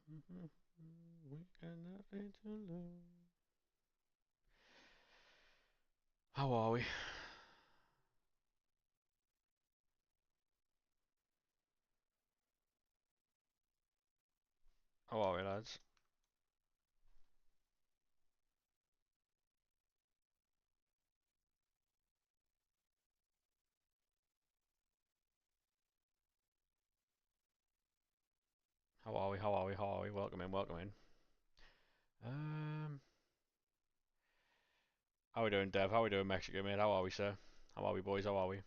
We got nothing to lose. How are we? How are we, lads? How are we? How are we? How are we? Welcome in, welcome in. Um, how we doing, Dev? How we doing, Mexico, mate? How are we, sir? How are we, boys? How are we?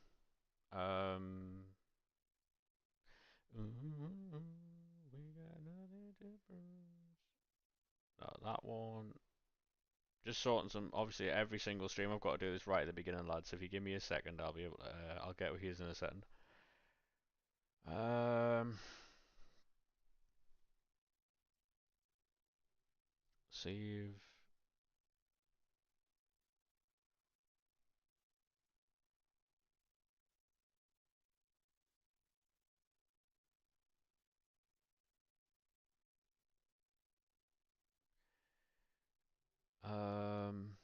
Um, we got nothing to prove. No, that one. Just sorting some. Obviously, every single stream I've got to do this right at the beginning, lads. So if you give me a second, I'll be able. I'll get with you in a second. Um, save. Um,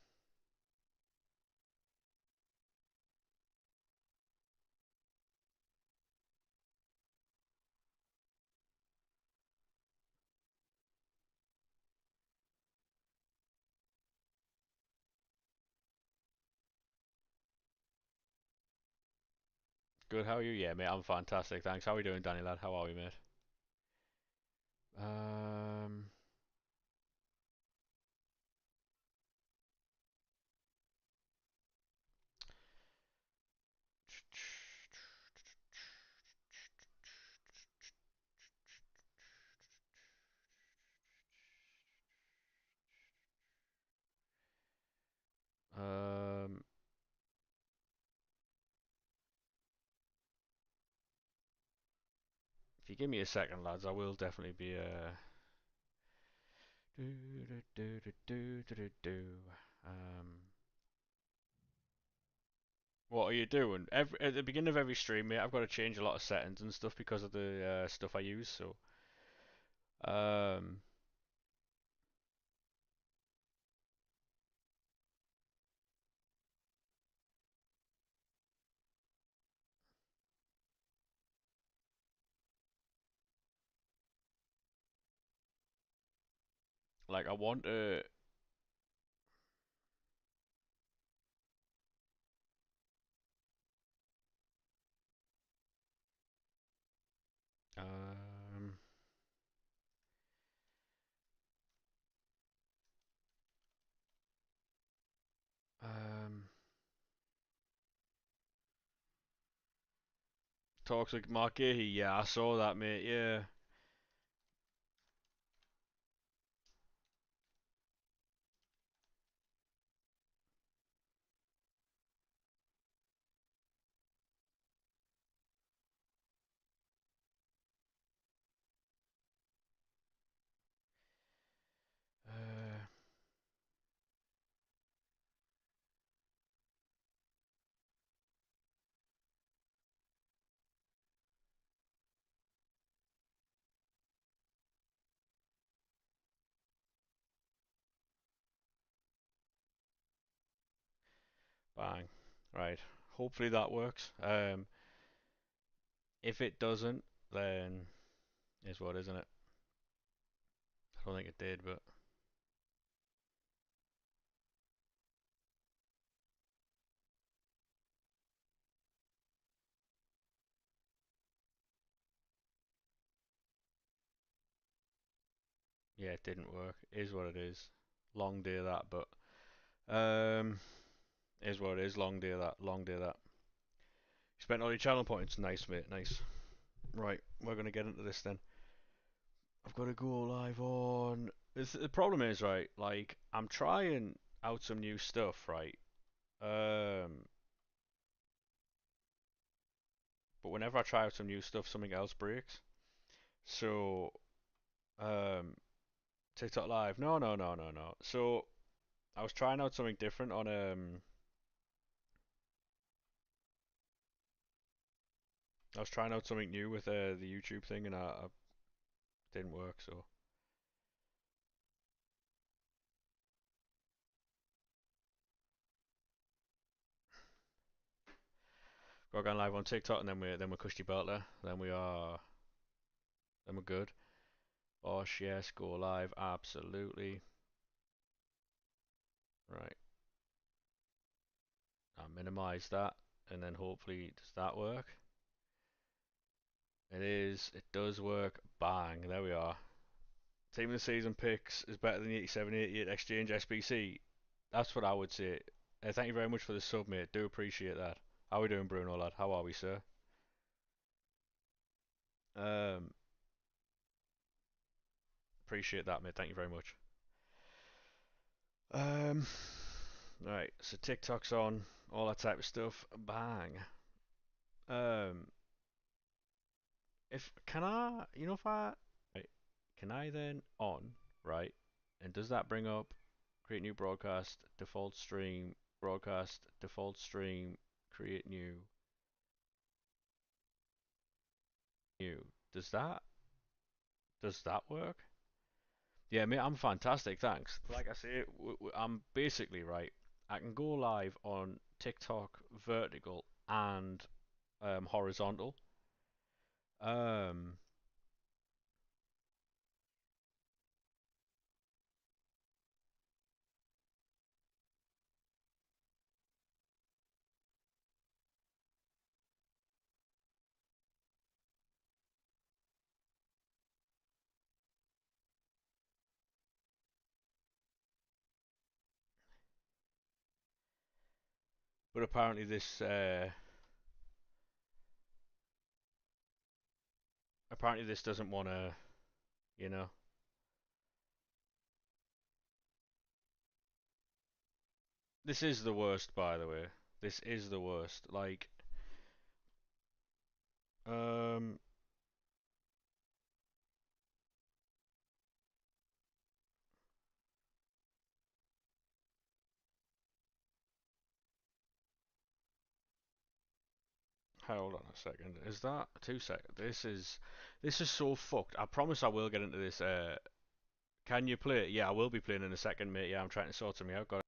good. How are you? Yeah, mate. I'm fantastic. Thanks. How are we doing, Danny lad? How are we, mate? Um, um, if you give me a second, lads, I will definitely be. Do do do do do do do do. Um, what are you doing? At the beginning of every stream, mate, I've got to change a lot of settings and stuff because of the stuff I use. So, um, like I want to. Um, um, Toxic Mark Gahey. Yeah, I saw that, mate. Yeah. Uh, bang. Right. Hopefully that works. If it doesn't, then is what, isn't it? I don't think it did, but yeah, it didn't work. Is what it is. Long day of that, but um, is what it is. Long day of that. Long day of that. You spent all your channel points. Nice, mate. Nice. Right, we're gonna get into this then. I've got to go live on. The problem is, right? Like, I'm trying out some new stuff, right? Um, but whenever I try out some new stuff, something else breaks. So, um, TikTok Live. No, no, no, no, no. So I was trying out something different on I was trying out something new with the YouTube thing, and I didn't work. So Got going live on TikTok, and then we're Cushy Belter. Then we're good. Bosh, yes, go live, absolutely. Right. I'll minimize that, and then hopefully does that work? It is. It does work. Bang. There we are. Team of the season picks is better than the 87-88 Exchange SBC. That's what I would say. Thank you very much for the sub, mate. Do appreciate that. How are we doing, Bruno, lad? How are we, sir? Um, Appreciate that, mate. Thank you very much. Um, right. So TikTok's on, all that type of stuff. Bang. Um, if can I, if I, right, can I then on, right? And does that bring up create new broadcast, default stream, create new? Does that work? Yeah, mate, I'm fantastic, thanks. Like I say, I'm basically right. I can go live on TikTok, vertical, and horizontal. Um, but apparently this doesn't want to, you know. This is the worst, by the way. This is the worst. Like, um, hold on a second. Is that 2 seconds? This is so fucked. I promise I will get into this. Can you play it? Yeah, I will be playing in a second, mate. Yeah, I'm trying to sort something out. Got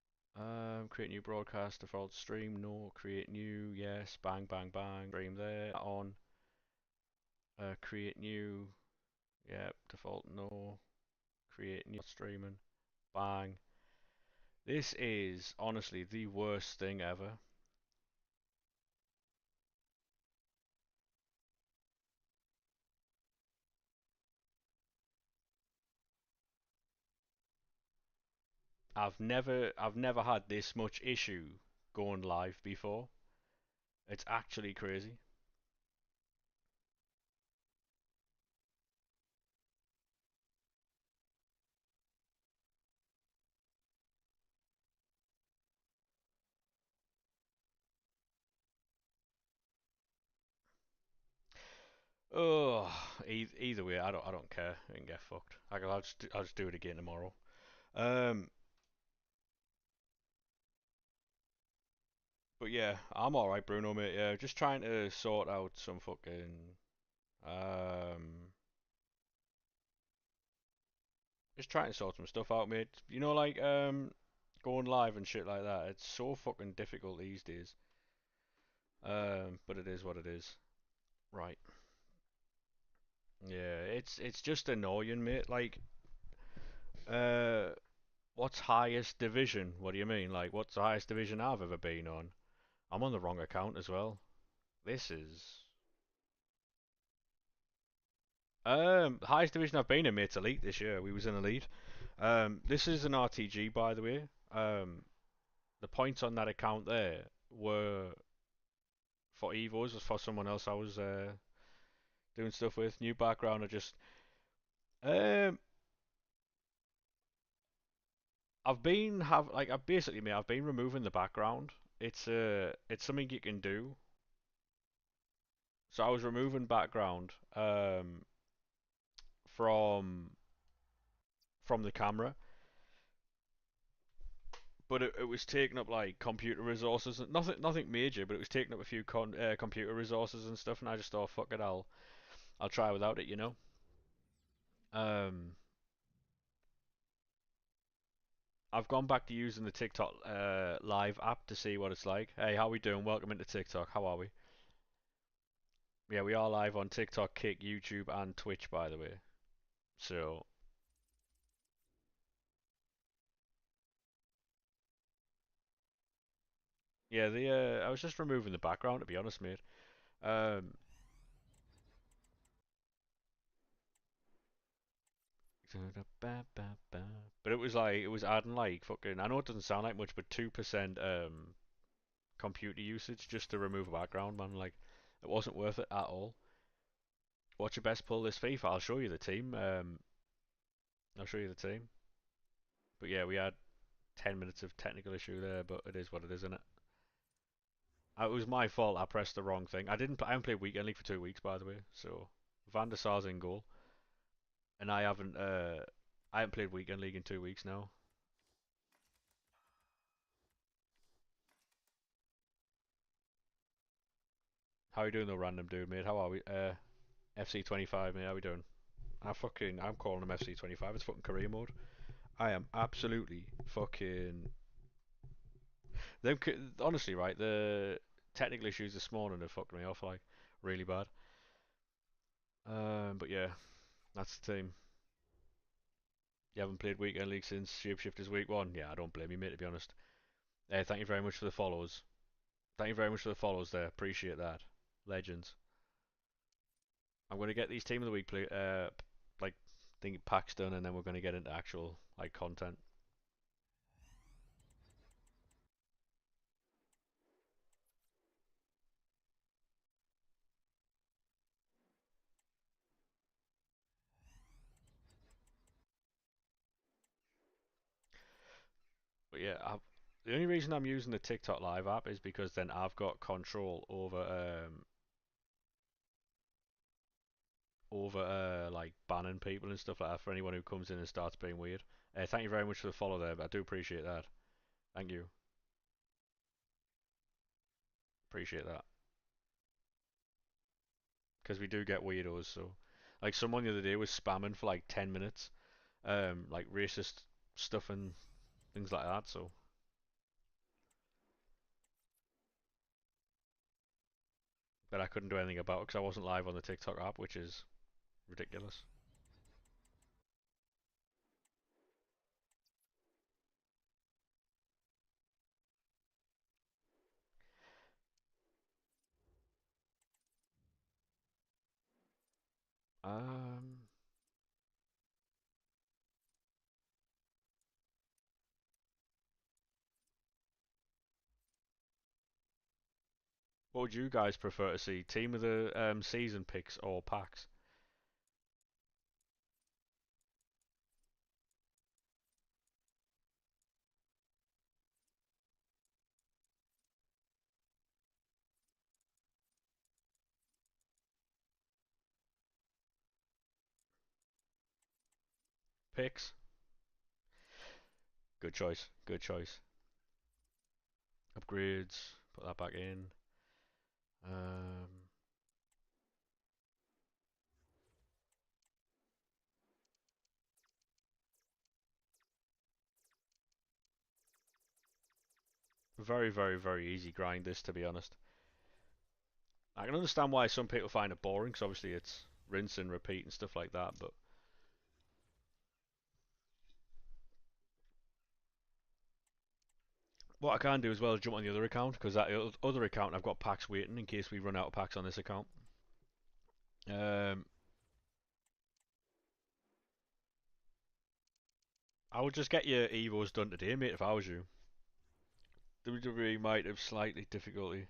create new broadcast, default stream, no, create new, yes, bang, bang, bang, stream there, on, create new, yeah, default, no, create new, streaming, bang. This is honestly the worst thing ever. I've never had this much issue going live before. It's actually crazy. Oh, either way, I don't care. I can get fucked. I'll just do it again tomorrow. Um, but yeah, I'm alright, Bruno, mate. Yeah, just trying to sort out some fucking um, just trying to sort some stuff out, mate. Like going live and shit like that. It's so fucking difficult these days. But it is what it is. Right. Yeah, it's just annoying, mate. Like, uh, what's highest division? What do you mean? Like, what's the highest division I've ever been on? I'm on the wrong account as well. This is highest division I've been in, mate's elite this year. We was in elite. This is an RTG, by the way. The points on that account there were for Evos, was for someone else I was doing stuff with. New background, I just um I've basically, mate, I've been removing the background. It's something you can do. So I was removing background from the camera, but it was taking up like computer resources. Nothing major, but it was taking up a few computer resources and stuff. And I just thought, fuck it, I'll try without it, you know. Um, I've gone back to using the TikTok live app to see what it's like. Hey, how we doing? Welcome into TikTok. How are we? Yeah, we are live on TikTok, Kick, YouTube, and Twitch, by the way. So, yeah, I was just removing the background, to be honest, mate. Um, but it was like, it was adding like fucking, I know it doesn't sound like much, but 2% computer usage just to remove a background, man. Like, it wasn't worth it at all. What's your best pull this FIFA? I'll show you the team. I'll show you the team. But yeah, we had 10 minutes of technical issue there, but it is what it is, isn't it? It was my fault. I pressed the wrong thing. I haven't played Weekend League for 2 weeks, by the way. So Van der Sar's in goal, and I haven't played Weekend League in 2 weeks now. How you doing, though, random dude, mate? How are we? FC25, mate. How we doing? I'm calling him FC25. It's fucking career mode. I am absolutely fucking. Honestly, right? The technical issues this morning have fucked me off like really bad. But yeah, that's the team. You haven't played Weekend League since Shapeshifters Week 1? Yeah, I don't blame you, mate, to be honest. Thank you very much for the follows. Thank you very much for the follows there. Appreciate that. Legends. I'm going to get these Team of the Week like, think packs done, and then we're going to get into actual, like, content. But yeah, the only reason I'm using the TikTok Live app is because then I've got control over like banning people and stuff like that for anyone who comes in and starts being weird. Thank you very much for the follow there. I do appreciate that. Thank you. Appreciate that. Because we do get weirdos. So, like someone the other day was spamming for like 10 minutes, like racist stuff and things like that. So, but I couldn't do anything about it because I wasn't live on the TikTok app, which is ridiculous. Um, what would you guys prefer to see? Team of the season picks or packs? Picks. Good choice. Good choice. Upgrades. Put that back in. Um, very, very, very easy grind this, to be honest. I can understand why some people find it boring, because obviously it's rinse and repeat and stuff like that, but what I can do as well is jump on the other account, because that other account I've got packs waiting in case we run out of packs on this account. Um, I would just get your Evos done today, mate, if I was you. WWE might have slightly difficulty.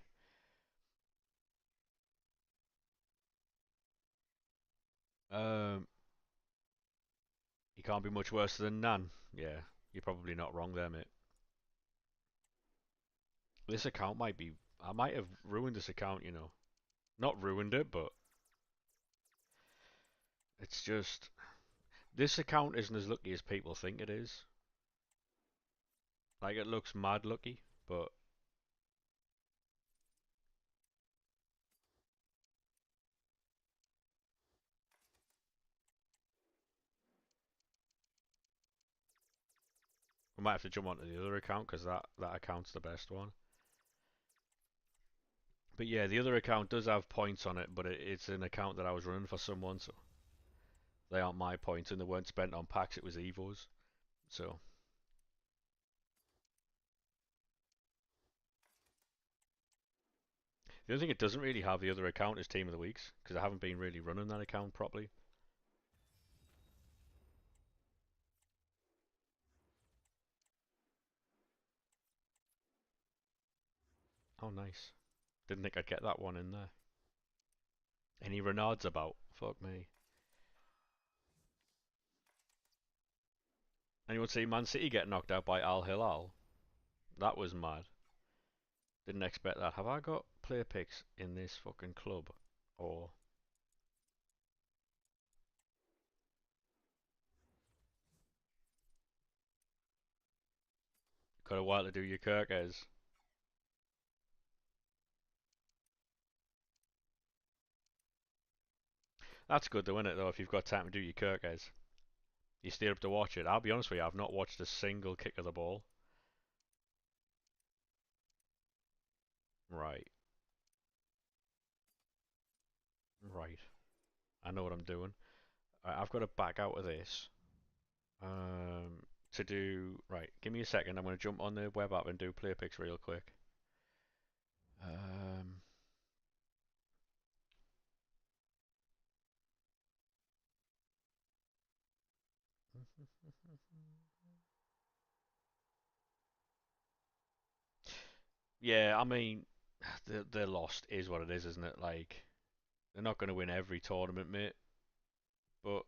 Um, you can't be much worse than Nan. Yeah, you're probably not wrong there, mate. This account might be. I might have ruined this account, you know. Not ruined it, but it's just. This account isn't as lucky as people think it is. Like, it looks mad lucky, but we might have to jump onto the other account because that account's the best one. But yeah, the other account does have points on it, but it's an account that I was running for someone, so they aren't my points, and they weren't spent on packs. It was Evos. So the only thing it doesn't really have the other account is Team of the Weeks because I haven't been really running that account properly. Oh, nice. Didn't think I'd get that one in there. Any Renards about? Fuck me. Anyone see Man City get knocked out by Al Hilal? That was mad. Didn't expect that. Have I got player picks in this fucking club? Or got a while to do your Kirkes? That's good though, isn't it, though, if you've got time to do your Kirkes. You stay up to watch it. I'll be honest with you, I've not watched a single kick of the ball. Right, right. I know what I'm doing. I've got to back out of this. To do right. Give me a second. I'm going to jump on the web app and do player picks real quick. Um, yeah, I mean, they're lost is what it is, isn't it? Like they're not going to win every tournament, mate. But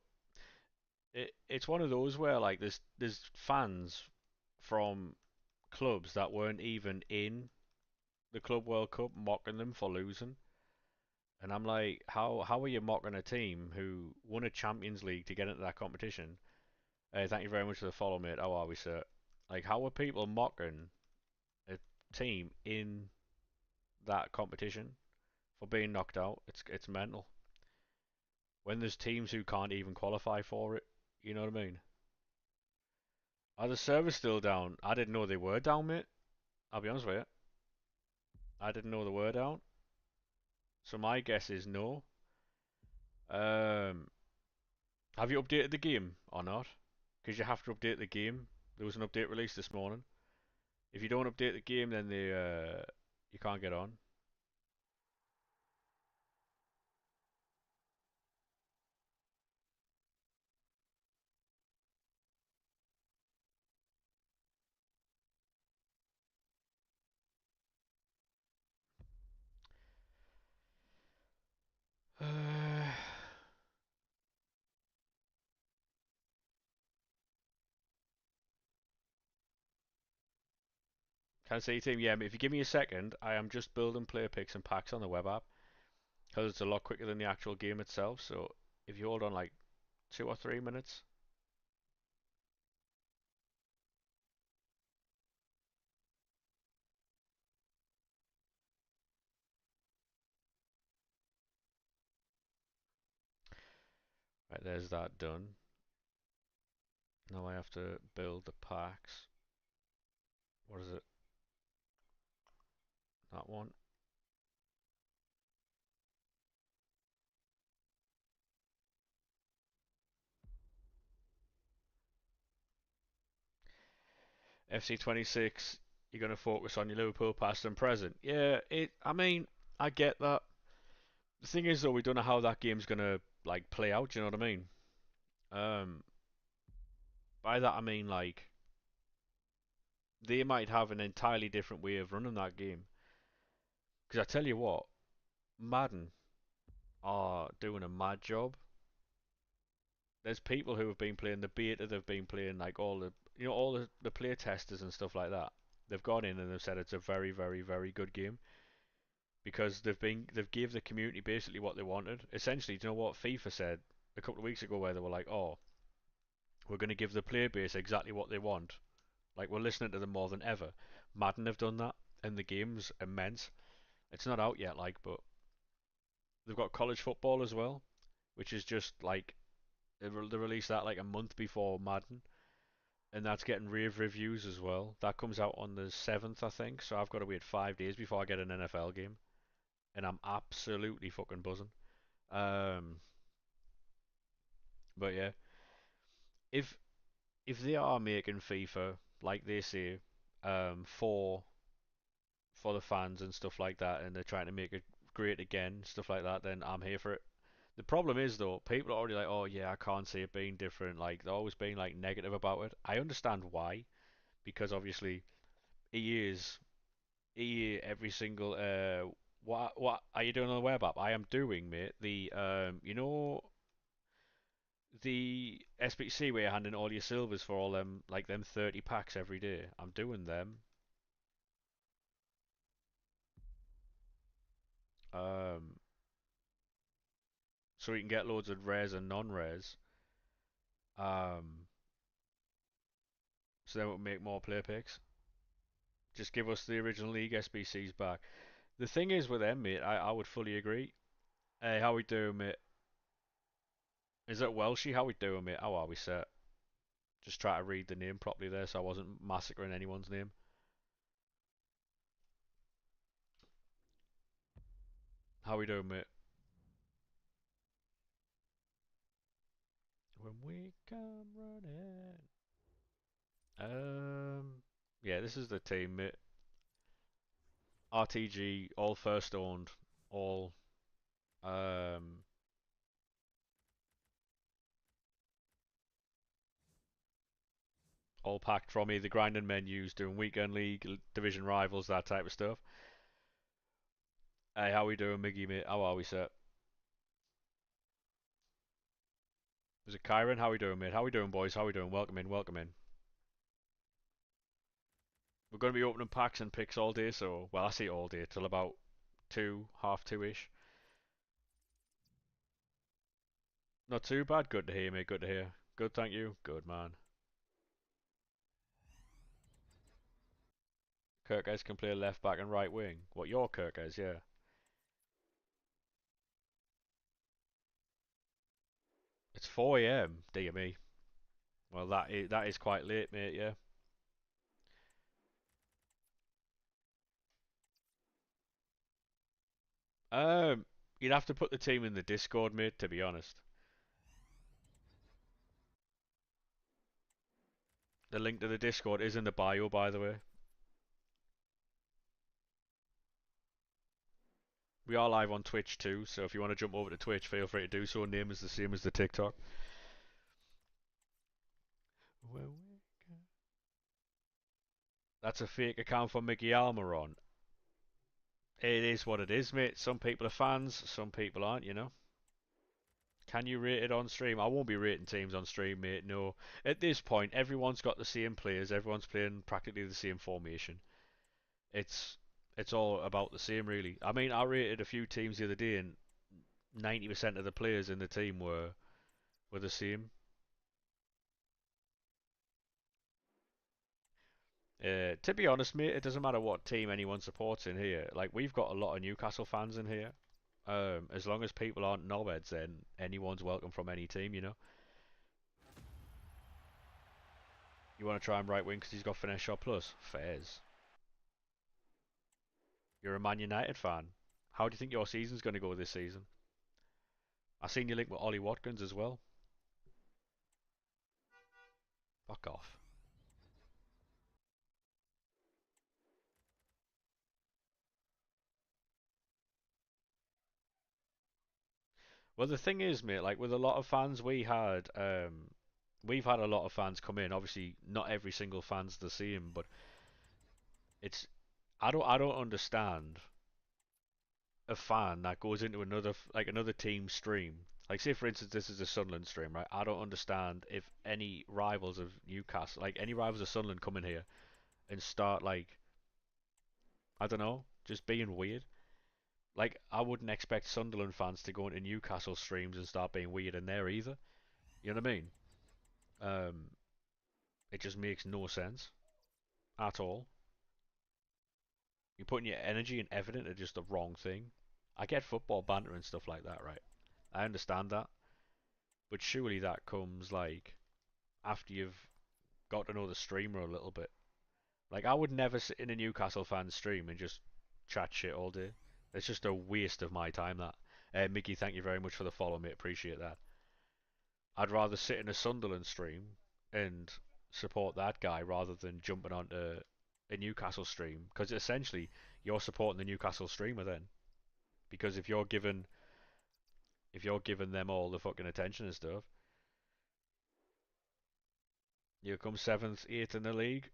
it's one of those where like there's fans from clubs that weren't even in the Club World Cup mocking them for losing. And I'm like, how are you mocking a team who won a Champions League to get into that competition? Thank you very much for the follow, mate. How are we, sir? Like, how are people mocking a team in that competition for being knocked out? It's mental. When there's teams who can't even qualify for it, you know what I mean? Are the servers still down? I didn't know they were down, mate. I'll be honest with you. I didn't know they were down. So my guess is no. Um, have you updated the game or not? Because you have to update the game. There was an update released this morning. If you don't update the game, then you can't get on. Can say team, yeah, if you give me a second, I am just building player picks and packs on the web app because it's a lot quicker than the actual game itself. So if you hold on like 2 or 3 minutes, right, there's that done. Now I have to build the packs. What is it? That one. FC26, you're going to focus on your Liverpool past and present. Yeah, I mean, I get that. The thing is, though, we don't know how that game's going to like play out. Do you know what I mean? Um, by that I mean like they might have an entirely different way of running that game. Because I tell you what, Madden are doing a mad job. There's people who have been playing the beta, they've been playing like all the play testers and stuff like that. They've gone in and they've said it's a very, very, very good game because they've gave the community basically what they wanted. Essentially, do you know what FIFA said a couple of weeks ago where they were like, "Oh, we're going to give the player base exactly what they want. Like we're listening to them more than ever." Madden have done that, and the game's immense. It's not out yet, like, but they've got college football as well, which is just like they released that like a month before Madden, and that's getting rave reviews as well. That comes out on the 7th, I think. So I've got to wait 5 days before I get an NFL game. and I'm absolutely fucking buzzing. Um, but yeah, if they are making FIFA like they say, for the fans and stuff like that, and they're trying to make it great again, stuff like that, then I'm here for it. The problem is though, people are already like, oh yeah, I can't see it being different. Like they're always being like negative about it. I understand why, because obviously EA every single what are you doing on the web app? I am doing, mate. The the SBC where you're handing all your silvers for all them like them 30 packs every day. I'm doing them. Um, so we can get loads of rares and non-rares. Um, so then we'll make more player picks. Just give us the original League SBCs back. The thing is with them, mate, I would fully agree. Hey, how we doing, mate? Is it Welshie? How we doing, mate? How are we set? Just try to read the name properly there so I wasn't massacring anyone's name. How we doing, mate? When we come running. Yeah, this is the team, mate. RTG, all first owned, all um, all packed from either grinding menus, doing weekend league, division rivals, that type of stuff. Hey, how we doing, Miggy, mate? How are we, sir? Is it Kyron? How we doing, mate? How we doing, boys? How we doing? Welcome in, welcome in. We're going to be opening packs and picks all day, so, well, I say all day, till about 2, half 2-ish. Not too bad. Good to hear, mate. Good to hear. Good, thank you. Good, man. Kirk guys can play left back and right wing. What, your Kirk guys? Yeah. It's 4 a.m. Dear me. Well, that is quite late, mate. Yeah. Um, you'd have to put the team in the Discord, mate. To be honest, the link to the Discord is in the bio, by the way. We are live on Twitch too, so if you want to jump over to Twitch, feel free to do so. Name is the same as the TikTok. That's a fake account for Mickey Almiron. It is what it is, mate. Some people are fans, some people aren't, you know. Can you rate it on stream? I won't be rating teams on stream, mate. No. At this point, everyone's got the same players. Everyone's playing practically the same formation. It's it's all about the same, really. I mean, I rated a few teams the other day, and 90% of the players in the team were the same. To be honest, mate, it doesn't matter what team anyone supports in here. Like, we've got a lot of Newcastle fans in here. As long as people aren't knobheads, then anyone's welcome from any team, you know. You want to try him right wing because he's got finesse shot plus? Fairs. You're a Man United fan. How do you think your season's going to go this season? I seen you link with Ollie Watkins as well. Fuck off. Well, the thing is, mate, like with a lot of fans we've had a lot of fans come in. Obviously, not every single fan's the same, but it's I don't understand a fan that goes into another team's stream. Like, say for instance, this is a Sunderland stream, right? I don't understand if any rivals of Newcastle, like any rivals of Sunderland, come in here and start like I don't know, just being weird. Like, I wouldn't expect Sunderland fans to go into Newcastle streams and start being weird in there either. You know what I mean? Um, it just makes no sense at all. You're putting your energy and effort into just the wrong thing. I get football banter and stuff like that, right? I understand that, but surely that comes like after you've got to know the streamer a little bit. Like, I would never sit in a Newcastle fan stream and just chat shit all day. It's just a waste of my time, that. Mickey, thank you very much for the follow, mate. Appreciate that. I'd rather sit in a Sunderland stream and support that guy rather than jumping onto a Newcastle stream, because essentially you're supporting the Newcastle streamer then. Because if you're giving them all the fucking attention and stuff, you come seventh, eighth in the league.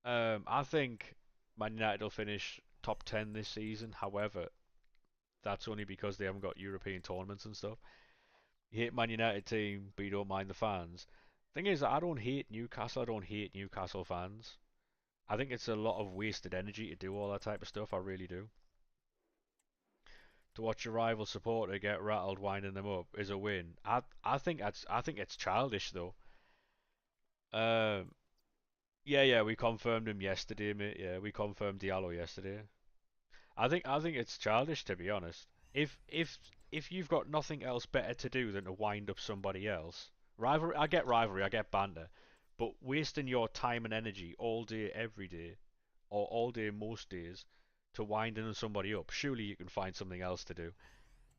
I think Man United will finish top 10 this season. However, that's only because they haven't got European tournaments and stuff. You hate Man United team, but you don't mind the fans. Thing is, I don't hate Newcastle. I don't hate Newcastle fans. I think it's a lot of wasted energy to do all that type of stuff. I really do. To watch your rival supporter get rattled, winding them up, is a win. I think it's childish though. Um, yeah, we confirmed him yesterday, mate. Yeah, we confirmed Diallo yesterday. I think it's childish, to be honest. If you've got nothing else better to do than to wind up somebody else, rivalry, I get banter, but wasting your time and energy all day, every day, or all day most days, to winding somebody up, surely you can find something else to do.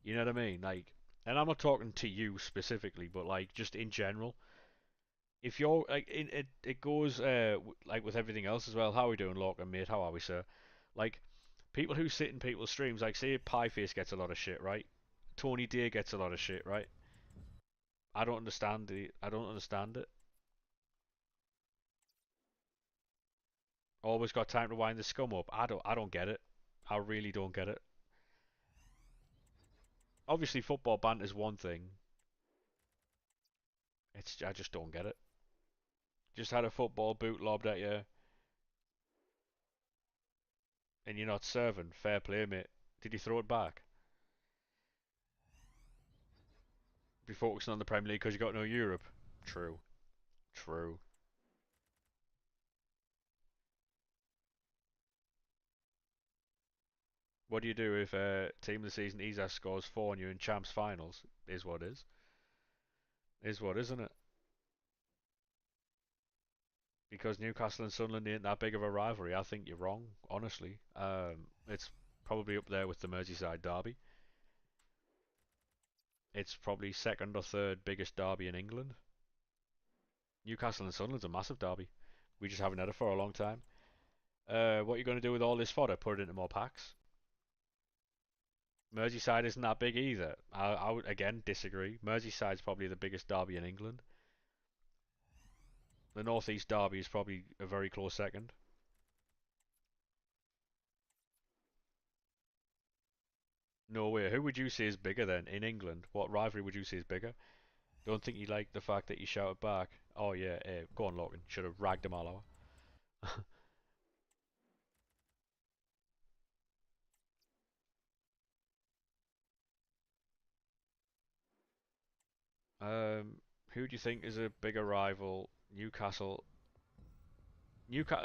You know what I mean? Like, and I'm not talking to you specifically, but like just in general. If you're like it goes like with everything else as well. How are we doing, Lorcan, mate? How are we, sir? Like, people who sit in people's streams, like say Pieface gets a lot of shit, right? Tony Day gets a lot of shit, right? I don't understand it. Always got time to wind the scum up. I don't get it. I really don't get it. Obviously football banter is one thing. I just don't get it. Just had a football boot lobbed at you and you're not serving. Fair play, mate. Did you throw it back? Be focusing on the Premier League because you got no Europe. True. True. What do you do if team of the season Isak scores four and you're in champs finals? Is what is. Is what, isn't it? Because Newcastle and Sunderland ain't that big of a rivalry. I think you're wrong, honestly. It's probably up there with the Merseyside derby. It's probably second or third biggest derby in England. Newcastle and Sunderland's a massive derby. We just haven't had it for a long time. What are you going to do with all this fodder? Put it into more packs? Merseyside isn't that big either. I would again disagree. Merseyside's probably the biggest derby in England. The North East derby is probably a very close second. No way. Who would you say is bigger then in England? What rivalry would you say is bigger? Don't think you like the fact that you shouted back. Oh yeah, go on, Logan. Should have ragged him all over. Who do you think is a bigger rival?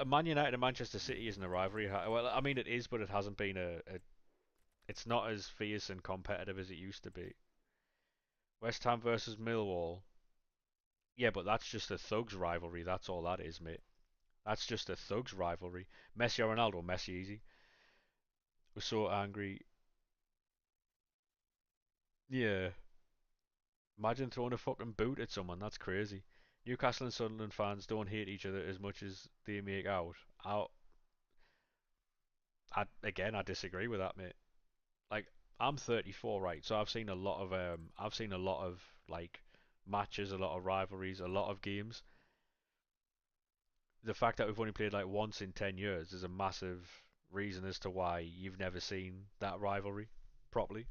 Man United and Manchester City isn't a rivalry. Well, I mean it is, but it hasn't been it's not as fierce and competitive as it used to be. West Ham versus Millwall. Yeah, but that's just a thugs rivalry. That's all that is, mate. That's just a thugs rivalry. Messi or Ronaldo? Messi easy. Was so angry. Yeah. Imagine throwing a fucking boot at someone. That's crazy. Newcastle and Sunderland fans don't hate each other as much as they make out. I disagree with that, mate. Like, I'm 34, right? So I've seen a lot of like matches, a lot of rivalries, a lot of games. The fact that we've only played like once in 10 years is a massive reason as to why you've never seen that rivalry properly.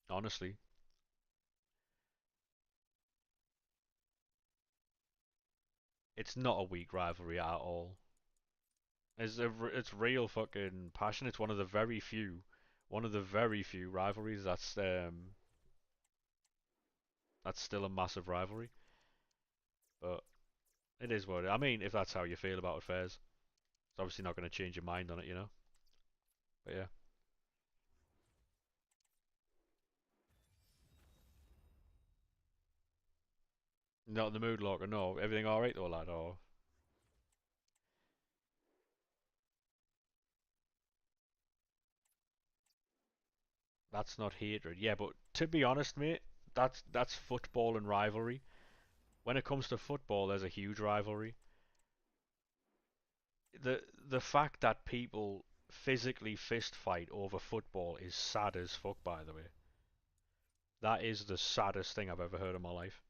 Honestly, it's not a weak rivalry at all. It's real fucking passion. It's one of the very few rivalries that's still a massive rivalry. But it is what I mean. If that's how you feel about affairs, it's obviously not going to change your mind on it, you know. But yeah, Not in the mood, Locker. No, everything all right though, lad. Or that's not hatred. Yeah, but to be honest, mate, that's football and rivalry. When it comes to football, there's a huge rivalry. The fact that people physically fist fight over football is sad as fuck, by the way. That is the saddest thing I've ever heard in my life.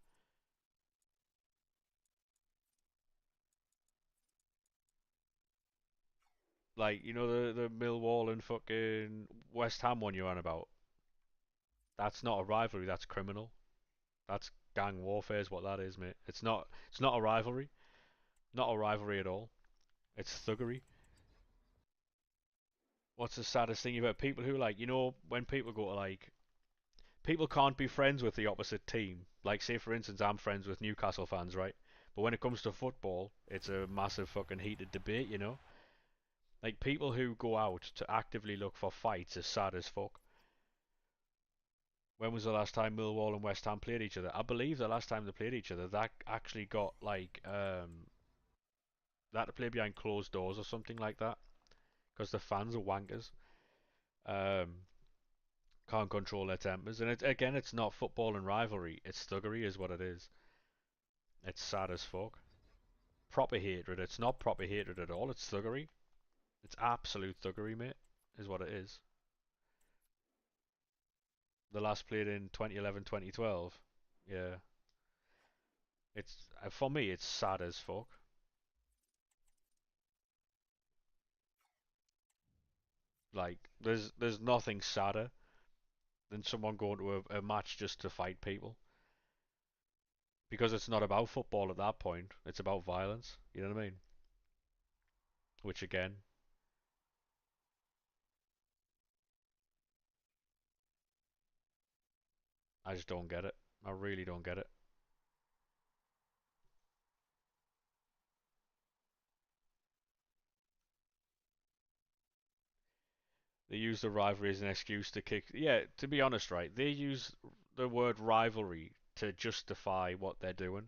Like, you know the Millwall and fucking West Ham one you're on about? That's not a rivalry, that's criminal. That's gang warfare is what that is, mate. It's not a rivalry. Not a rivalry at all. It's thuggery. What's the saddest thing you've heard? People who like, when people go to like people can't be friends with the opposite team. Like, say for instance, I'm friends with Newcastle fans, right? But when it comes to football, it's a massive fucking heated debate. Like, people who go out to actively look for fights is sad as fuck. When was the last time Millwall and West Ham played each other? I believe the last time they played each other, that actually got like that to play behind closed doors or something like that, because the fans are wankers. Um, can't control their tempers, and again, it's not football and rivalry. It's thuggery, is what it is. It's sad as fuck. Proper hatred. It's not proper hatred at all. It's thuggery. It's absolute thuggery, mate. Is what it is. The last played in 2011, 2012. Yeah. It's for me. It's sad as fuck. Like there's nothing sadder than someone going to a match just to fight people, because it's not about football at that point. It's about violence. You know what I mean? Which again, I just don't get it. I really don't get it. They use the rivalry as an excuse to kick. Yeah, to be honest, right? They use the word rivalry to justify what they're doing.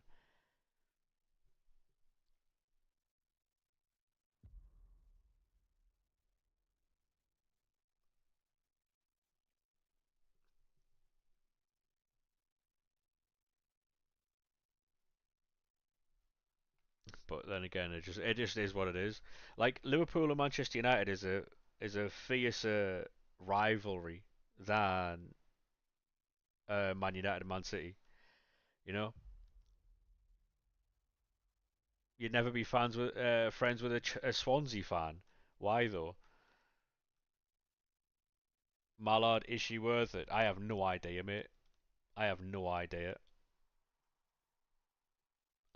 But then again, it just is what it is. Like Liverpool and Manchester United is a fiercer rivalry than Man United and Man City. You know, you'd never be friends with a Swansea fan. Why though? Mallard, is she worth it? I have no idea, mate. I have no idea.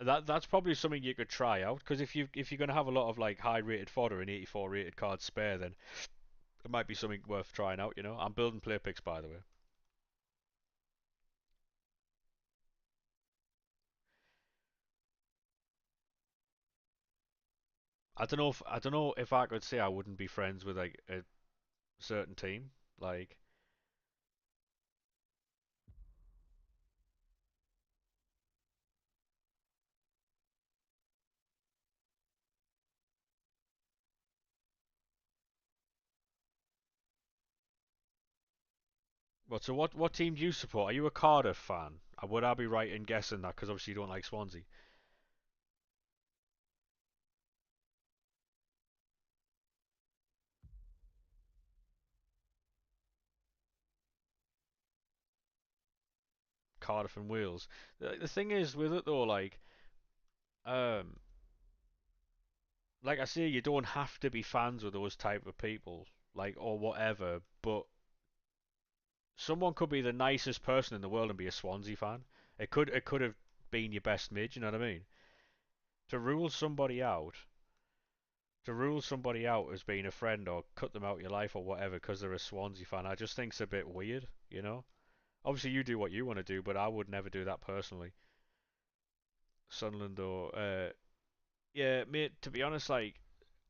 That's probably something you could try out, because if you're gonna have a lot of like high rated fodder and 84 rated cards spare, then it might be something worth trying out. I'm building player picks, by the way. I don't know if I could say I wouldn't be friends with like a certain team. Like, what team do you support? Are you a Cardiff fan? Would I be right in guessing that? Because obviously you don't like Swansea. Cardiff and Wales. The thing is with it though, um, like I say, you don't have to be fans with those type of people, like or whatever. But someone could be the nicest person in the world and be a Swansea fan. It could have been your best mate. You know what I mean? To rule somebody out, to rule somebody out as being a friend or cut them out of your life or whatever because they're a Swansea fan, I just think's a bit weird. Obviously you do what you want to do, but I would never do that personally. Sunderland or yeah, mate. To be honest, like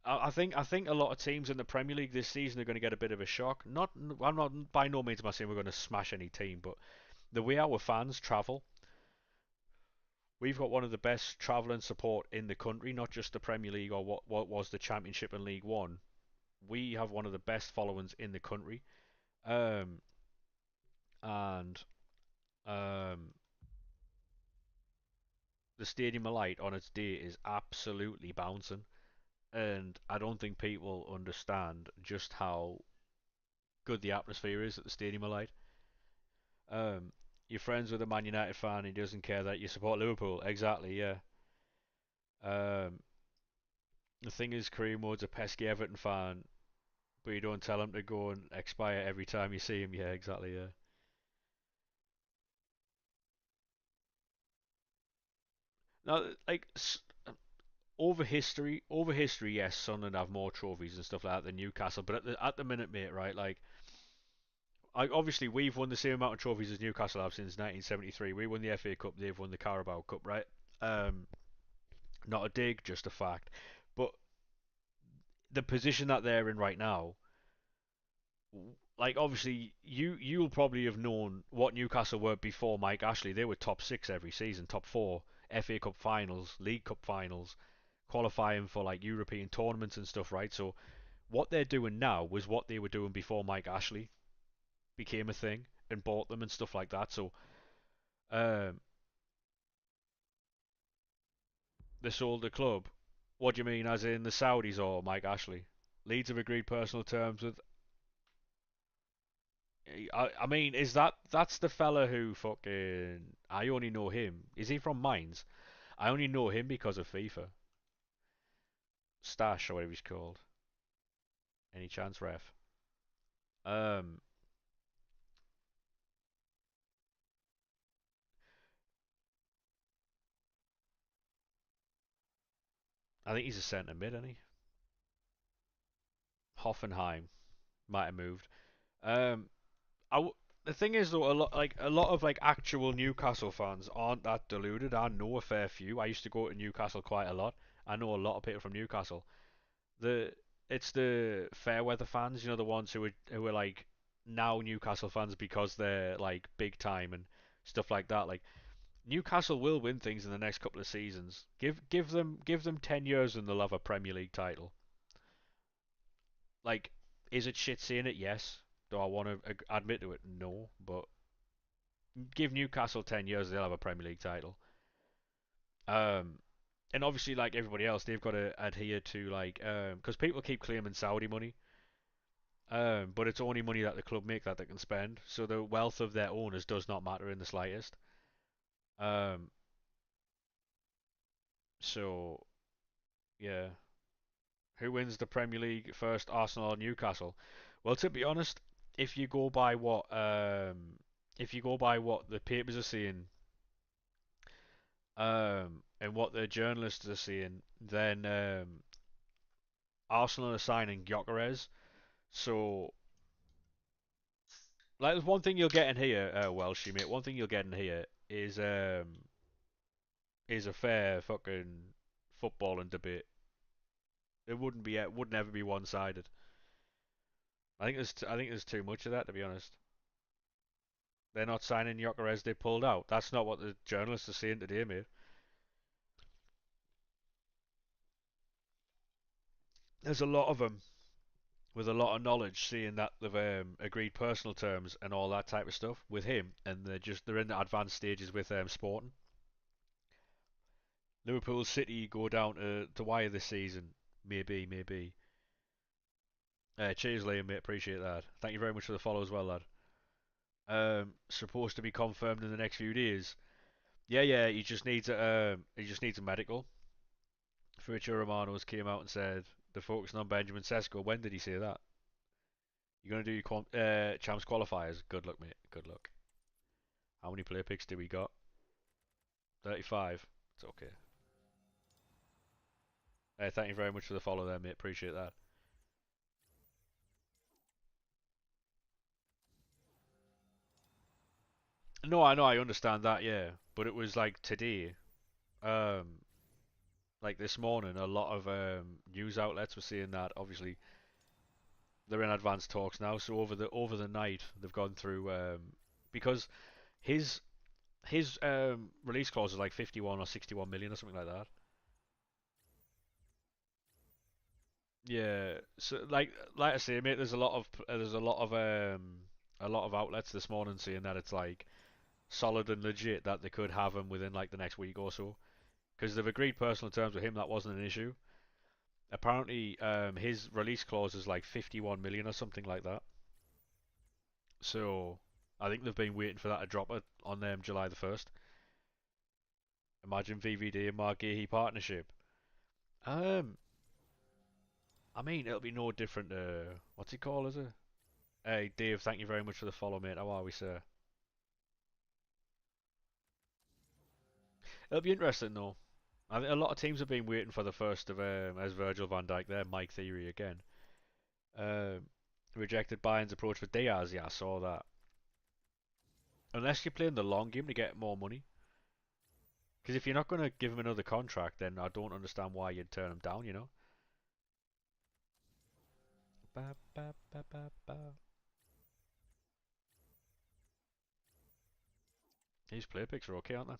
I think a lot of teams in the Premier League this season are going to get a bit of a shock. I'm not by no means am I saying we're going to smash any team, but the way our fans travel we've got one of the best travelling support in the country, not just the Premier League or what was the Championship and League One. We have one of the best followings in the country, um, and um, the Stadium of Light on its day is absolutely bouncing, and I don't think people understand just how good the atmosphere is at the Stadium of Light. Um, you're friends with a Man United fan, he doesn't care that you support Liverpool. Exactly, yeah. Um, the thing is, Kareem Wood's a pesky Everton fan, but you don't tell him to go and expire every time you see him. Yeah, exactly, yeah. Now, like, over history, yes, Sunderland have more trophies and stuff like that than Newcastle. But at the minute, mate, right? Like, obviously we've won the same amount of trophies as Newcastle have since 1973. We won the FA Cup, they've won the Carabao Cup, right? Um, not a dig, just a fact. But the position that they're in right now, like obviously you'll probably have known what Newcastle were before Mike Ashley. They were top six every season, top four, FA Cup finals, League Cup finals, qualifying for like European tournaments and stuff, right? So what they're doing now was what they were doing before Mike Ashley became a thing and bought them and stuff like that. So um, they sold the club. What do you mean, as in the Saudis or Mike Ashley? Leeds have agreed personal terms with. I mean, is that's the fella who fucking? I only know him. Is he from Mines? I only know him because of FIFA. Stash or whatever he's called. Any chance, ref? Um, I think he's a centre mid, isn't he? Hoffenheim might have moved. Um, the thing is though, a lot of like actual Newcastle fans aren't that deluded. I know a fair few. I used to go to Newcastle quite a lot. I know a lot of people from Newcastle. The it's the fair weather fans, the ones who are like now Newcastle fans because they're like big time and stuff like that. Like Newcastle will win things in the next couple of seasons. Give them 10 years and they'll have a Premier League title. Like, is it shit seeing it? Yes. Do I want to admit to it? No. But give Newcastle 10 years, they'll have a Premier League title. Um, and obviously, like everybody else, they've got to adhere to like because people keep claiming Saudi money. But it's only money that the club make that they can spend. So the wealth of their owners does not matter in the slightest. Um, so yeah, who wins the Premier League first, Arsenal or Newcastle? Well, to be honest, if you go by what the papers are saying, and what the journalists are saying, then Arsenal are signing Gyökeres. So, like, there's one thing you'll get in here, Welshie mate. One thing you'll get in here is a fair fucking footballing debate. It would never be one-sided. I think there's too much of that, to be honest. They're not signing Gyökeres. They pulled out. That's not what the journalists are saying today, mate. There's a lot of them with a lot of knowledge saying that they've agreed personal terms and all that type of stuff with him, and they're in the advanced stages with Sporting. Liverpool City go down to wire this season. Maybe, maybe. Cheers, Liam, mate. Appreciate that. Thank you very much for the follow as well, lad. Supposed to be confirmed in the next few days. Yeah, yeah. He just needs a medical. Fabrizio Romano's came out and said they're focusing on Benjamin Sesko. When did he say that? You're gonna do your champs qualifiers. Good luck, mate. Good luck. How many player picks do we got? 35. It's okay. Hey, thank you very much for the follow there, mate. Appreciate that. No, I know, I understand that, yeah. But it was like today, um, like this morning, a lot of news outlets were saying that obviously they're in advanced talks now. So over the night, they've gone through because his his release clause is like 51 or 61 million or something like that. Yeah, so like I say, mate, a lot of outlets this morning saying that it's like solid and legit that they could have him within like the next week or so because they've agreed personal terms with him. That wasn't an issue. Apparently, his release clause is like 51 million or something like that. So I think they've been waiting for that to drop it on them July the 1st. Imagine VVD and Mark Gahey partnership. Um, I mean, it'll be no different to what's he called, is it? Hey, Dave, thank you very much for the follow, mate. How are we, sir? It'll be interesting, though. I think a lot of teams have been waiting for the first of as Virgil van Dijk there, Mike Theory again. Um, Rejected Bayern's approach for Diaz. Yeah, I saw that. Unless you're playing the long game to get more money. Because if you're not going to give him another contract, then I don't understand why you'd turn him down, you know? Ba, ba, ba, ba, ba. His play picks are okay, aren't they?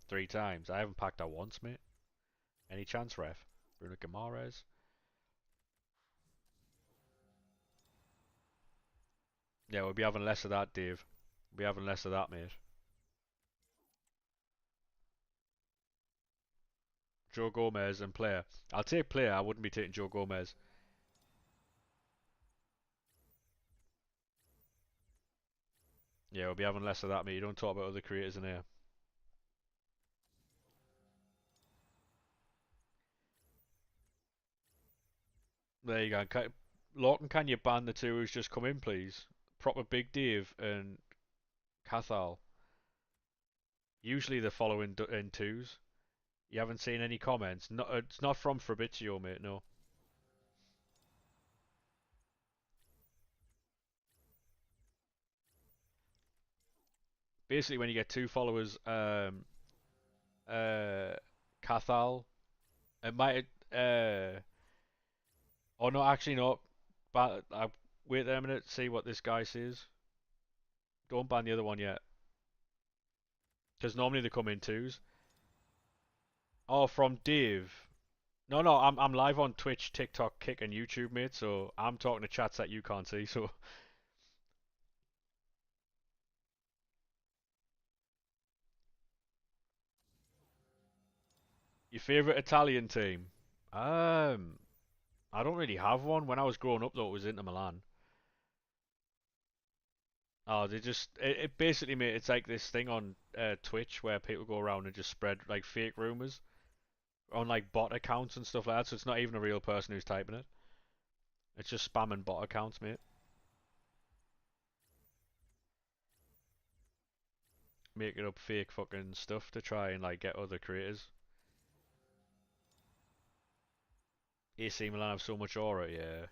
3 times. I haven't packed that once, mate. Any chance, ref? Bruno Guimaraes. Yeah, we'll be having less of that, Dave. We'll be having less of that, mate. Joe Gomez and player. I'll take player. I wouldn't be taking Joe Gomez. Yeah, we'll be having less of that, mate. You don't talk about other creators in here. There you go. Lorcan, can you ban the two who's just come in, please? Proper Big Dave and Cathal. Usually they're following in twos. You haven't seen any comments. No, it's not from Fabrizio, mate. No. Basically, when you get two followers, uh, Cathal, it might, oh no, actually no. But wait there a minute, see what this guy says. Don't ban the other one yet, because normally they come in twos. Oh, from Dave. No, no, I'm live on Twitch, TikTok, Kick, and YouTube, mate. So I'm talking to chats that you can't see. So your favorite Italian team? Um, I don't really have one. When I was growing up, though, it was Inter Milan. Oh, they just it basically, mate. It's like this thing on Twitch where people go around and just spread like fake rumors on like bot accounts and stuff like that. So it's not even a real person who's typing it. It's just spamming bot accounts, mate. Making up fake fucking stuff to try and like get other creators. AC Milan have so much aura, yeah.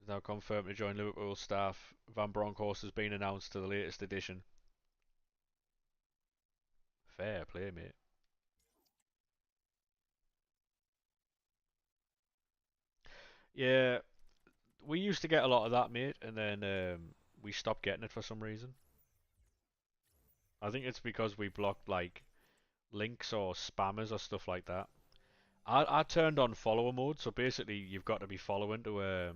Is now confirmed to join Liverpool staff. Van Bronckhorst has been announced to the latest edition. Fair play, mate. Yeah, we used to get a lot of that, mate, and then we stopped getting it for some reason. I think it's because we blocked like links or spammers or stuff like that. I turned on follower mode, so basically you've got to be following to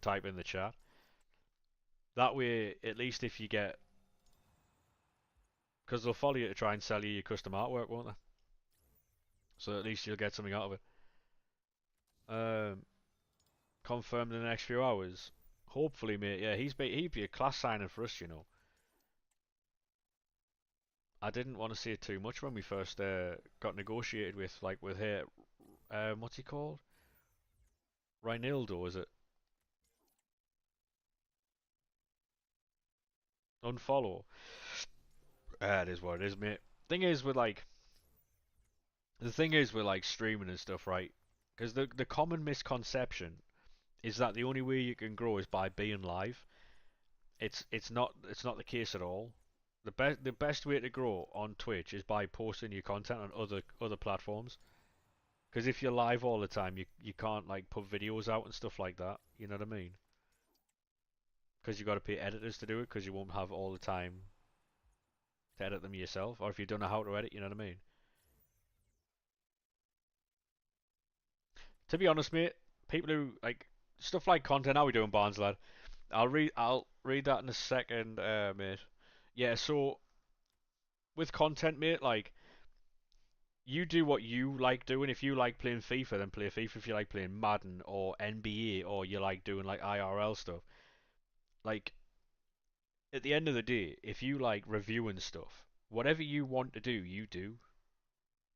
type in the chat. That way, at least if you get, because they'll follow you to try and sell you your custom artwork, won't they? So at least you'll get something out of it. Um, Confirmed in the next few hours. Hopefully, mate. Yeah, he'd be a class signing for us, you know. I didn't want to say too much when we first got negotiated with, like with here. What's he called? Reinildo, is it? Unfollow. It is what it is, mate. Thing is with like the thing is with like streaming and stuff, right? Because the common misconception is that the only way you can grow is by being live. It's not the case at all. The best way to grow on Twitch is by posting your content on other platforms. Because if you're live all the time, you can't like put videos out and stuff like that. You know what I mean? Because you got to pay editors to do it. Because you won't have all the time to edit them yourself. Or if you don't know how to edit, you know what I mean? To be honest, mate, people who like stuff like content. How we doing, Barnes lad? I'll read that in a second, mate. Yeah. So with content, mate, like you do what you like doing. If you like playing FIFA, then play FIFA. If you like playing Madden or NBA, or you like doing like IRL stuff, like at the end of the day, if you like reviewing stuff, whatever you want to do, you do.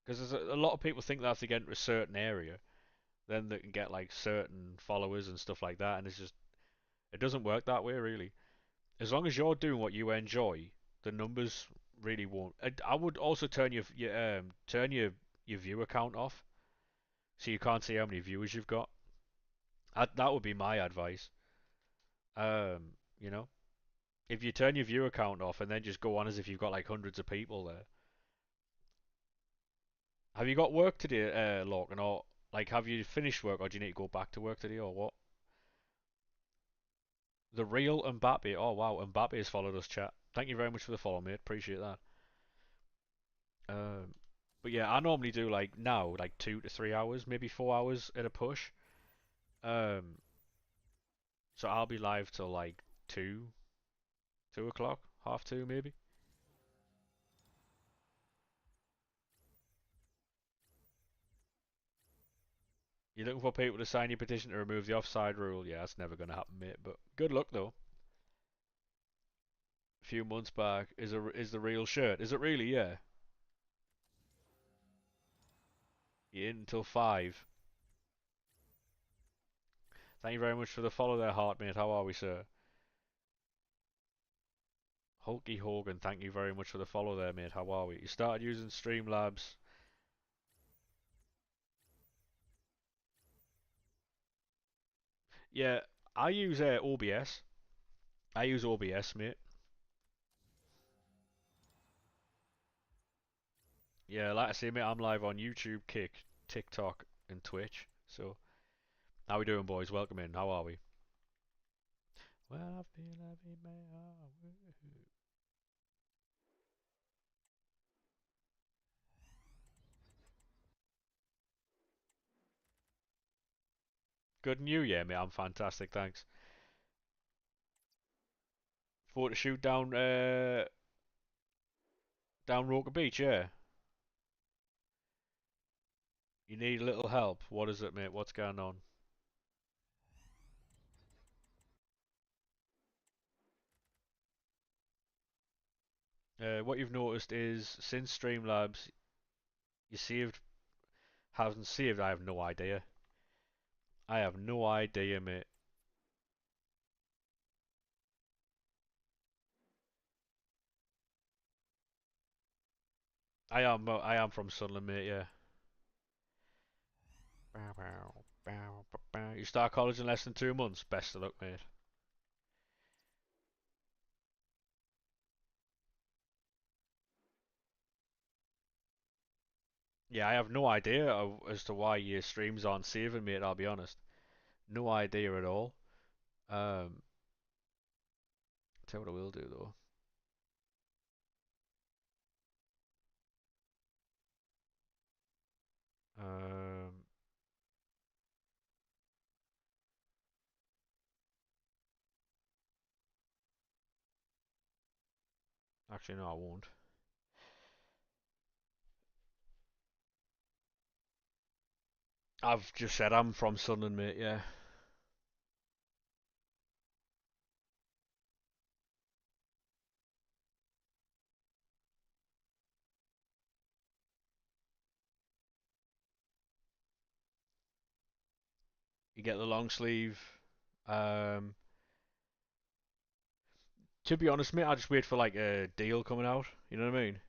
Because there's a lot of people think that if they get into a certain area, then they can get like certain followers and stuff like that, and it's just it doesn't work that way really. As long as you're doing what you enjoy, the numbers really won't. I would also turn your viewer count off, so you can't see how many viewers you've got. That would be my advice. You know, if you turn your viewer count off and then just go on as if you've got like hundreds of people there. Have you got work today, Lorcan, or like have you finished work, or do you need to go back to work today, or what? The real Mbappe. Oh wow, Mbappe has followed us, chat. Thank you very much for the follow, mate. Appreciate that. Um, but yeah, I normally do like now like 2 to 3 hours, maybe 4 hours at a push. Um, so I'll be live till like 2 o'clock, half two maybe. You're looking for people to sign your petition to remove the offside rule. Yeah, that's never gonna happen, mate. But good luck though. A few months back is the real shirt. Is it really? Yeah. You're in until 5. Thank you very much for the follow there, heart mate. How are we, sir? Hulky Hogan, thank you very much for the follow there, mate. How are we? You started using Streamlabs. Yeah, I use OBS. I use OBS, mate. Yeah, like I say, mate, I'm live on YouTube, Kick, TikTok, and Twitch. So, how we doing, boys? Welcome in. How are we? Well, I feel every man. Good and you, yeah, mate. I'm fantastic, thanks. Photo shoot down Roker Beach, yeah. You need a little help. What is it, mate? What's going on? What you've noticed is since Streamlabs, you saved, hasn't saved. I have no idea. I have no idea, mate. I am from Sunderland, mate. Yeah. You start college in less than 2 months. Best of luck, mate. Yeah, I have no idea as to why your streams aren't saving, mate. I'll be honest. No idea at all. Um, tell you what I will do though. Um, actually, no, I won't. I've just said I'm from Sunderland, mate. Yeah. You get the long sleeve. Um, to be honest, mate, I just wait for like a deal coming out. You know what I mean?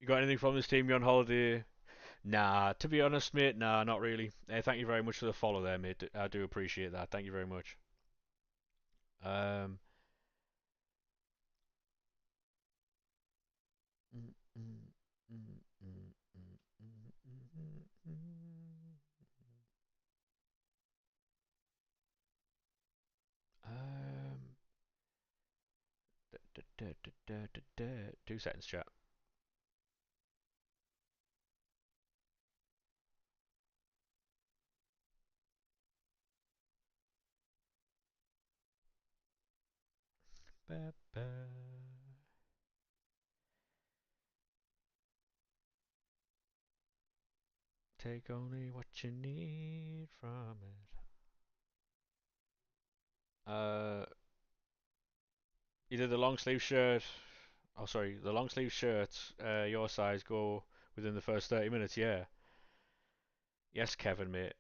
You got anything from this team? You on holiday? Nah, to be honest, mate, nah, not really. Thank you very much for the follow there, mate. I do appreciate that. Thank you very much. Um, mm, mm, mm, mm, mm. Um, 2 seconds, chat. Ba, ba. Take only what you need from it. Either the long sleeve shirt. Oh, sorry, the long sleeve shirts. Your size go within the first 30 minutes. Yeah. Yes, Kevin, mate.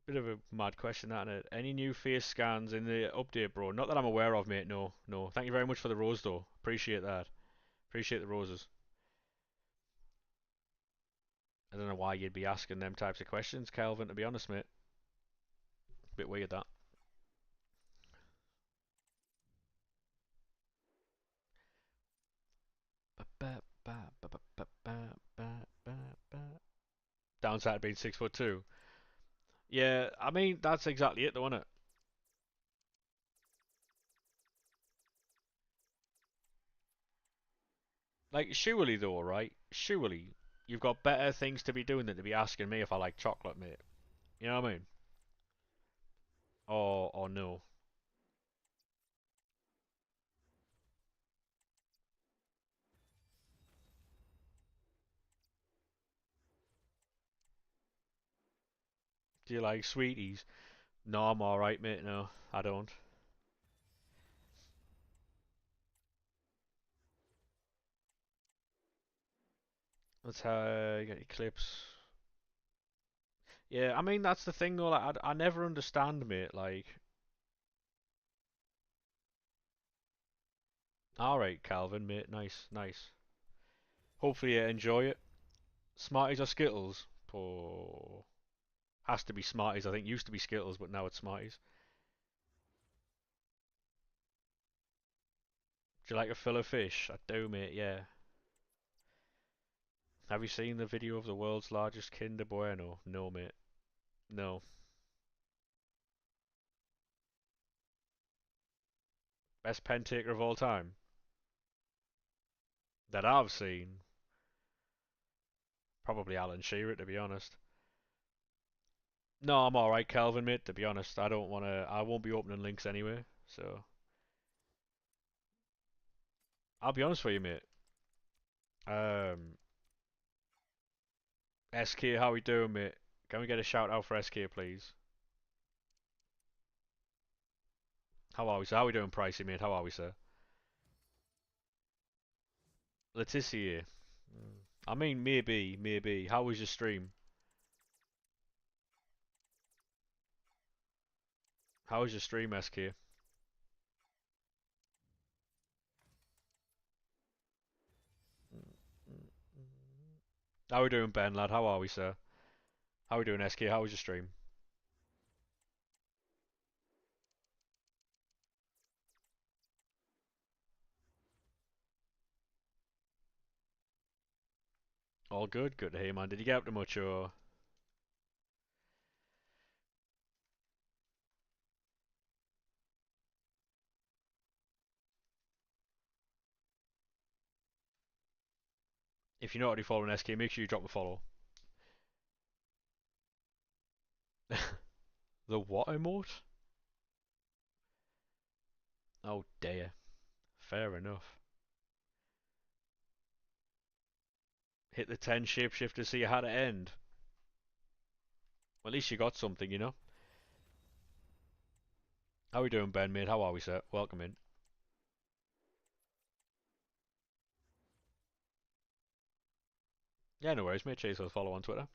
Bit of a mad question, that, innit? Any new face scans in the update, bro? Not that I'm aware of, mate. No, no. Thank you very much for the rose, though. Appreciate that. Appreciate the roses. I don't know why you'd be asking them types of questions, Calvin, to be honest, mate. Bit weird, that. Downside to being 6'2". Yeah, I mean, that's exactly it, though, isn't it? Like, surely, though, right? Surely, you've got better things to be doing than to be asking me if I like chocolate, mate. You know what I mean? Or no. Do you like sweeties? No, I'm alright, mate. No, I don't. That's how you get your clips. Yeah, I mean, that's the thing, though. Like, I never understand, mate. Like, alright, Calvin, mate. Nice, nice. Hopefully you enjoy it. Smarties or Skittles? Oh, has to be Smarties. I think used to be Skittles, but now it's Smarties. Do you like a fillet fish? I do, mate. Yeah. Have you seen the video of the world's largest Kinder Bueno? No, mate. No. Best pen taker of all time that I've seen. Probably Alan Shearer, to be honest. No, I'm alright, Calvin, mate. To be honest, I don't wanna. I won't be opening links anyway. So I'll be honest with you, mate. Um, SK, how we doing, mate? Can we get a shout out for SK, please? How are we, sir? How we doing, Pricey, mate? How are we, sir? Letitia. I mean, maybe, maybe. How was your stream? How was your stream, SK? How we doing, Ben, lad? How are we, sir? How we doing, SK? How was your stream? All good? Good to hear, man. Did you get up to much, or if you're not already following SK, make sure you drop a follow. The what emote? Oh dear. Fair enough. Hit the 10 shapeshift to see how to end. Well, at least you got something, you know? How we doing, Ben, mate? How are we, sir? Welcome in. Yeah, no worries, mate. Chase us follow on Twitter.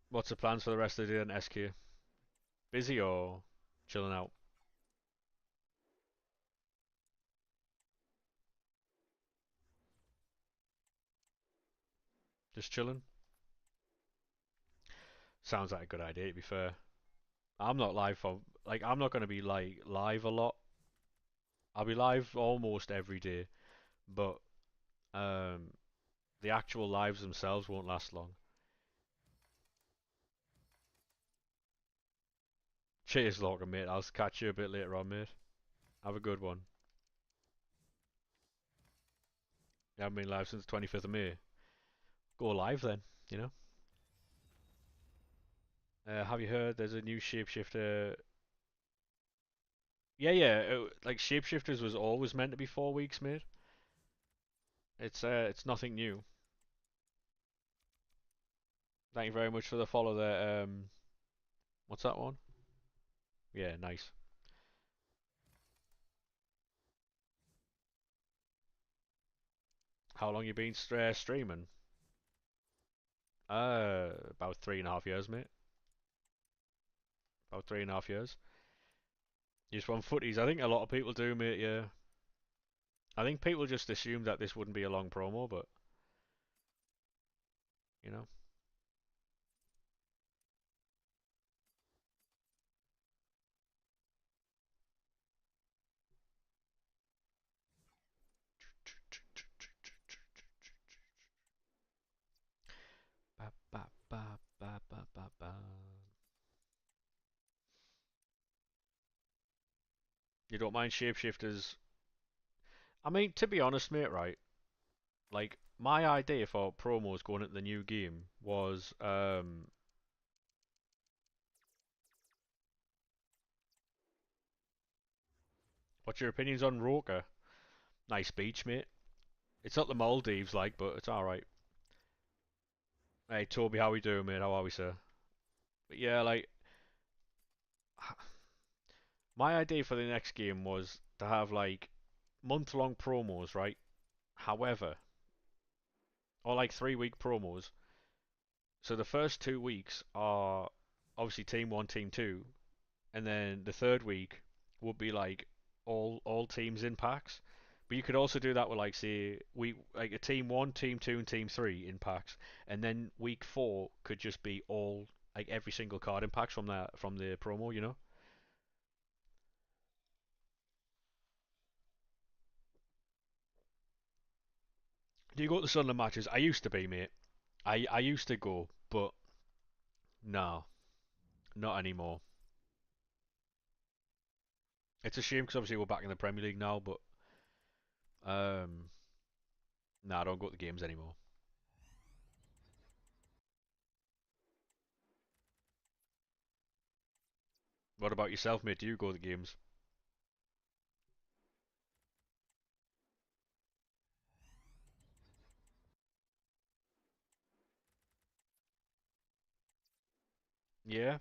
What's the plans for the rest of the day in SQ? Busy or chilling out? Just chilling? Sounds like a good idea, to be fair. I'm not live for, like, I'm not going to be, like, live a lot I'll be live almost every day, but um, the actual lives themselves won't last long. Cheers, Lorcan, mate. I'll catch you a bit later on, mate. Have a good one. You haven't been live since the 25th of May. Go live then, you know. Have you heard there's a new shapeshifter? Yeah, yeah. Like shapeshifters was always meant to be 4 weeks, mate. It's nothing new. Thank you very much for the follow there. What's that one? Yeah, nice. How long you been streaming? About 3.5 years, mate. About 3.5 years. You just want footies. I think a lot of people do, mate. Yeah. I think people just assumed that this wouldn't be a long promo, but you know. Ba, ba, ba, ba, ba, ba, ba. You don't mind shapeshifters? I mean, to be honest, mate, right? Like, my idea for promos going into the new game was, what's your opinions on Roker? Nice beach, mate. It's not the Maldives, like, but it's alright. Hey, Toby, how we doing, mate? How are we, sir? But yeah, like, my idea for the next game was to have, like, month-long promos, right? However, or like 3 week promos. So the first 2 weeks are obviously Team 1, Team 2, and then the third week would be like all teams in packs. But you could also do that with like say week like a Team 1, Team 2, and Team 3 in packs, and then week 4 could just be all like every single card in packs from the promo, you know. Do you go to the Sunderland matches? I used to be, mate. I used to go, but no, not anymore. It's a shame because obviously we're back in the Premier League now, but um, no, I don't go to the games anymore. What about yourself, mate? Do you go to the games? Yeah.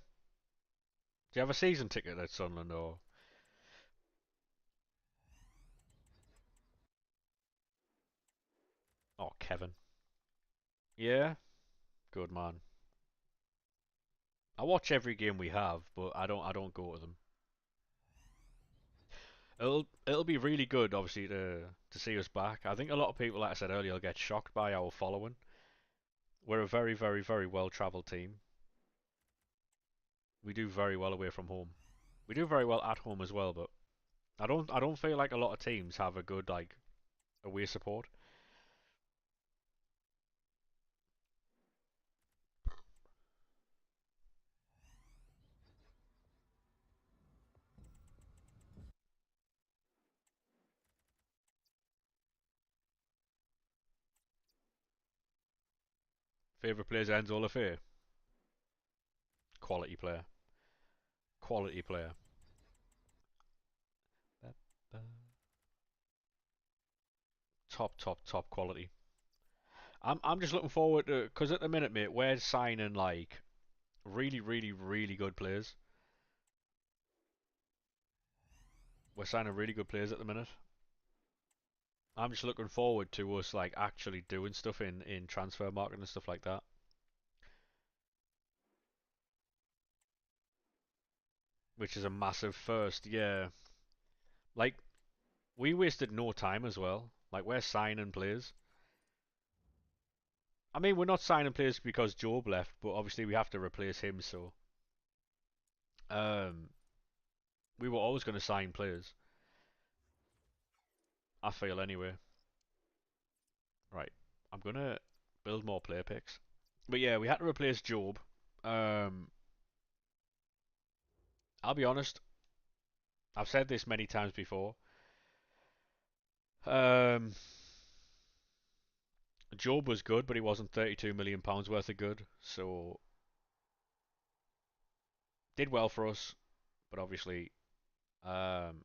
Do you have a season ticket at Sunderland or? Oh, Kevin. Yeah. Good man. I watch every game we have, but I don't go to them. It'll be really good, obviously, to see us back. I think a lot of people, like I said earlier, will get shocked by our following. We're a very, very, very well-travelled team. We do very well away from home. We do very well at home as well, but I don't feel like a lot of teams have a good like away support. Favorite players Enzo Lafay. Quality player. Quality player. Top, top, top quality. I'm just looking forward to because at the minute, mate, we're signing like really, really, really good players. We're signing really good players at the minute. I'm just looking forward to us like actually doing stuff in transfer market and stuff like that, which is a massive first. Yeah, like we wasted no time as well. Like we're signing players. I mean, we're not signing players because Job left, but obviously we have to replace him. So, um, we were always going to sign players. I feel anyway. Right. I'm gonna build more player picks. But yeah, we had to replace Job. Um, I'll be honest. I've said this many times before. Um, Job was good, but he wasn't £32 million worth of good. So did well for us, but obviously, um,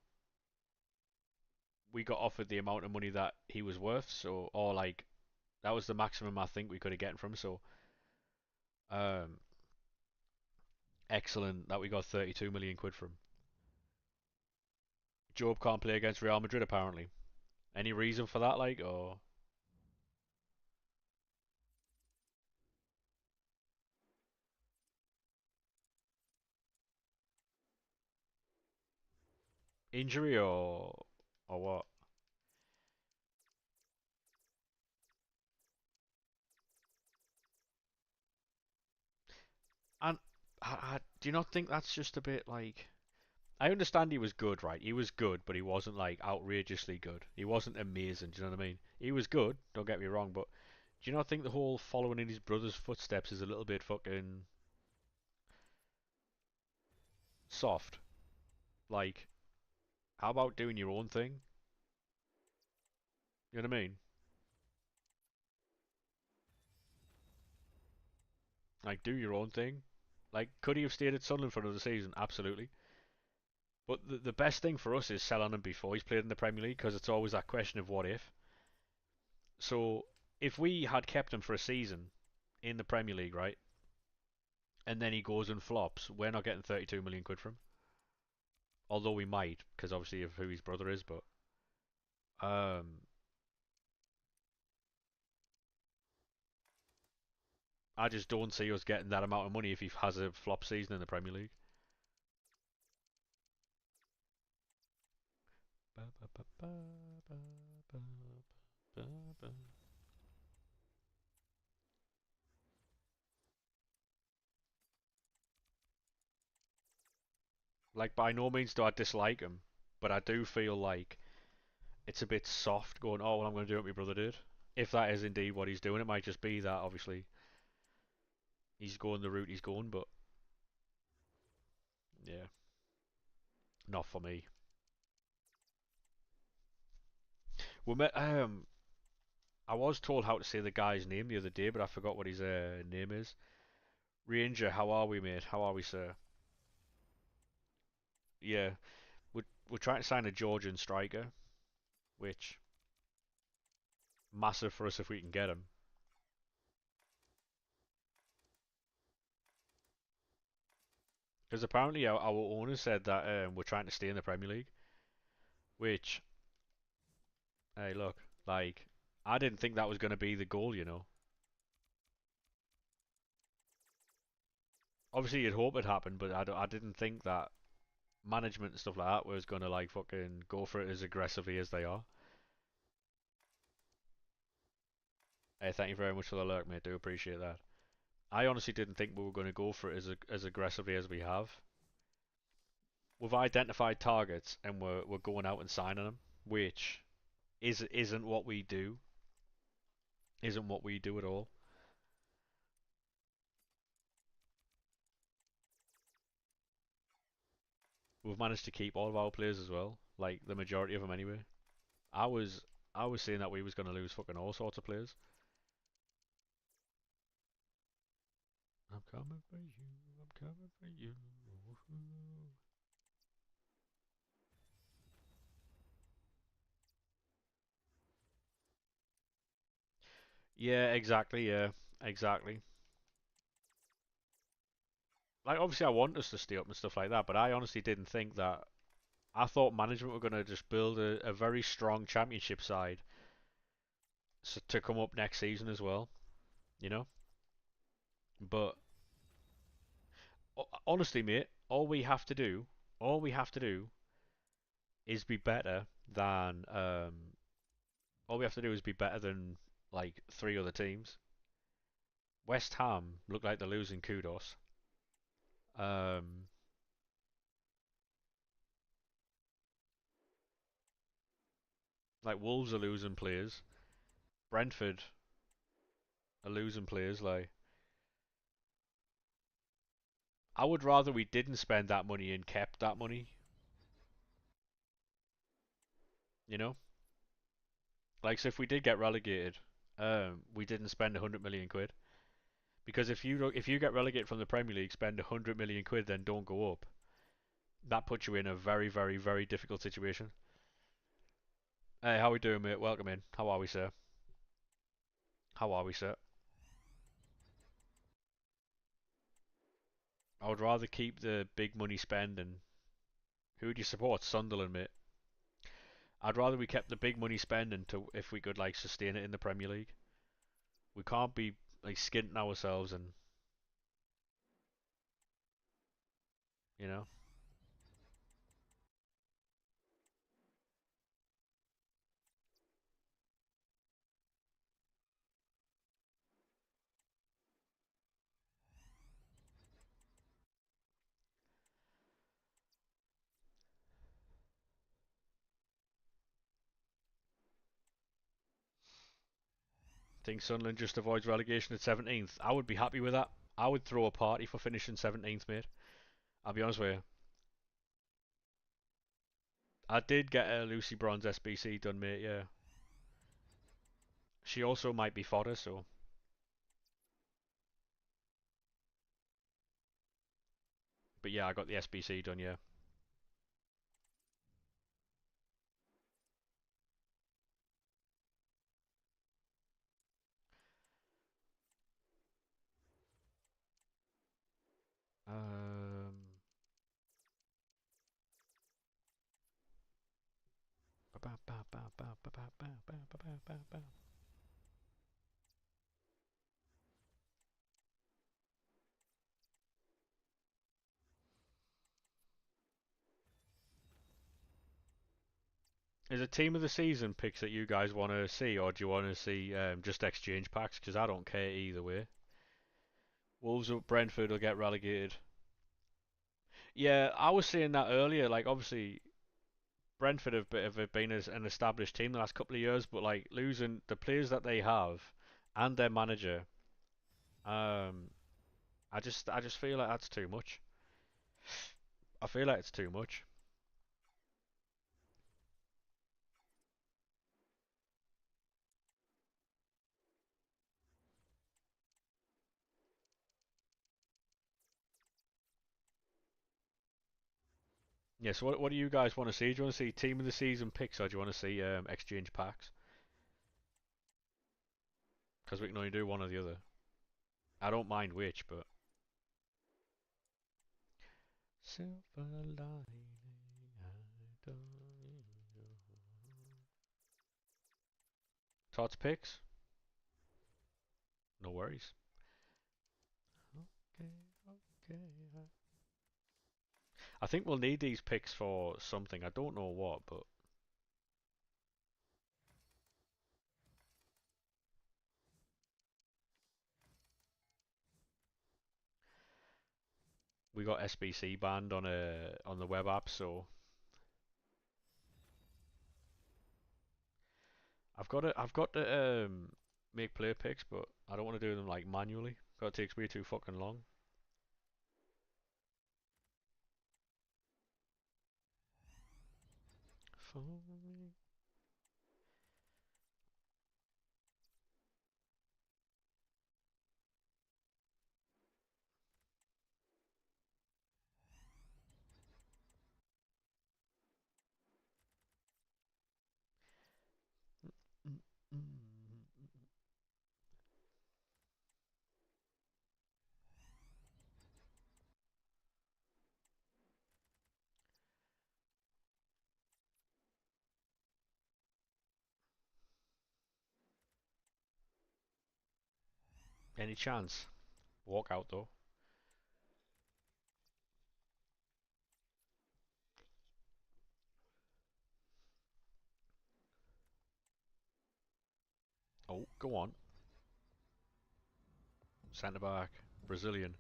we got offered the amount of money that he was worth. So, or like that was the maximum I think we could have gotten from. So, um, excellent that we got 32 million quid from. Job can't play against Real Madrid apparently. Any reason for that, like, or injury, or what? And do you not think that's just a bit like? I understand he was good, right? He was good, but he wasn't like outrageously good. He wasn't amazing. Do you know what I mean? He was good. Don't get me wrong, but do you not think the whole following in his brother's footsteps is a little bit fucking soft? Like, how about doing your own thing? You know what I mean? Like, do your own thing. Like, could he have stayed at Sunderland for another season? Absolutely. But the best thing for us is selling him before he's played in the Premier League because it's always that question of what if. So if we had kept him for a season in the Premier League, right, and then he goes and flops, we're not getting 32 million quid from him. Although we might, because obviously of who his brother is. But um, I just don't see us getting that amount of money if he has a flop season in the Premier League. Like, by no means do I dislike him, but I do feel like it's a bit soft going, oh, well, I'm going to do what my brother did. If that is indeed what he's doing, it might just be that, obviously, he's going the route he's going, but yeah, not for me. I was told how to say the guy's name the other day, but I forgot what his name is. Ranger, how are we, mate? How are we, sir? Yeah, we're trying to sign a Georgian striker, which massive for us if we can get him. Because apparently our owner said that we're trying to stay in the Premier League, which, hey, look, like, I didn't think that was going to be the goal, you know. Obviously, you'd hope it happened, but I didn't think that management and stuff like that was going to, like, fucking go for it as aggressively as they are. Hey, thank you very much for the lurk, mate. Do appreciate that. I honestly didn't think we were going to go for it as aggressively as we have. We've identified targets and we're going out and signing them, which isn't what we do. Isn't what we do at all. We've managed to keep all of our players as well, like the majority of them anyway. I was I was saying that we was going to lose fucking all sorts of players. I'm coming for you. I'm coming for you. Yeah, exactly. Yeah, exactly. Like, obviously, I want us to stay up and stuff like that, but I honestly didn't think that. I thought management were going to just build a very strong championship side to come up next season as well, you know? But honestly, mate, all we have to do is be better than all we have to do is be better than like three other teams. West Ham look like they're losing kudos. Um, Like Wolves are losing players. Brentford are losing players. Like I would rather we didn't spend that money and kept that money. You know, like so if we did get relegated, we didn't spend 100 million quid. Because if you get relegated from the Premier League, spend 100 million quid, then don't go up. That puts you in a very, very, very difficult situation. Hey, how we doing, mate? Welcome in. How are we, sir? How are we, sir? I would rather keep the big money spending. Who do you support? Sunderland, mate. I'd rather we kept the big money spending to if we could like sustain it in the Premier League. We can't be like skinting ourselves and you know. Think Sunderland just avoids relegation at 17th. I would be happy with that. I would throw a party for finishing 17th, mate. I'll be honest with you. I did get a Lucy Bronze SBC done, mate. Yeah. She also might be fodder, so. But yeah, I got the SBC done. Yeah. Um. Is it team of the season picks that you guys want to see, or do you want to see just exchange packs? Because I don't care either way. Wolves or Brentford will get relegated. Yeah, I was saying that earlier. Like, obviously, Brentford have been an established team the last couple of years, but like losing the players that they have and their manager, um, I just feel like that's too much. I feel like it's too much. Yeah. So what do you guys want to see? Do you want to see team of the season picks, or do you want to see exchange packs? Because we can only do one or the other. I don't mind which, but silver lining. I don't know. Tots picks? No worries. Okay, okay. I think we'll need these picks for something. I don't know what, but we got SBC banned on the web app, so I've got to make player picks, but I don't want to do them like manually. That takes way too fucking long. Any chance? Walk out though. Oh, go on. Centre back, Brazilian.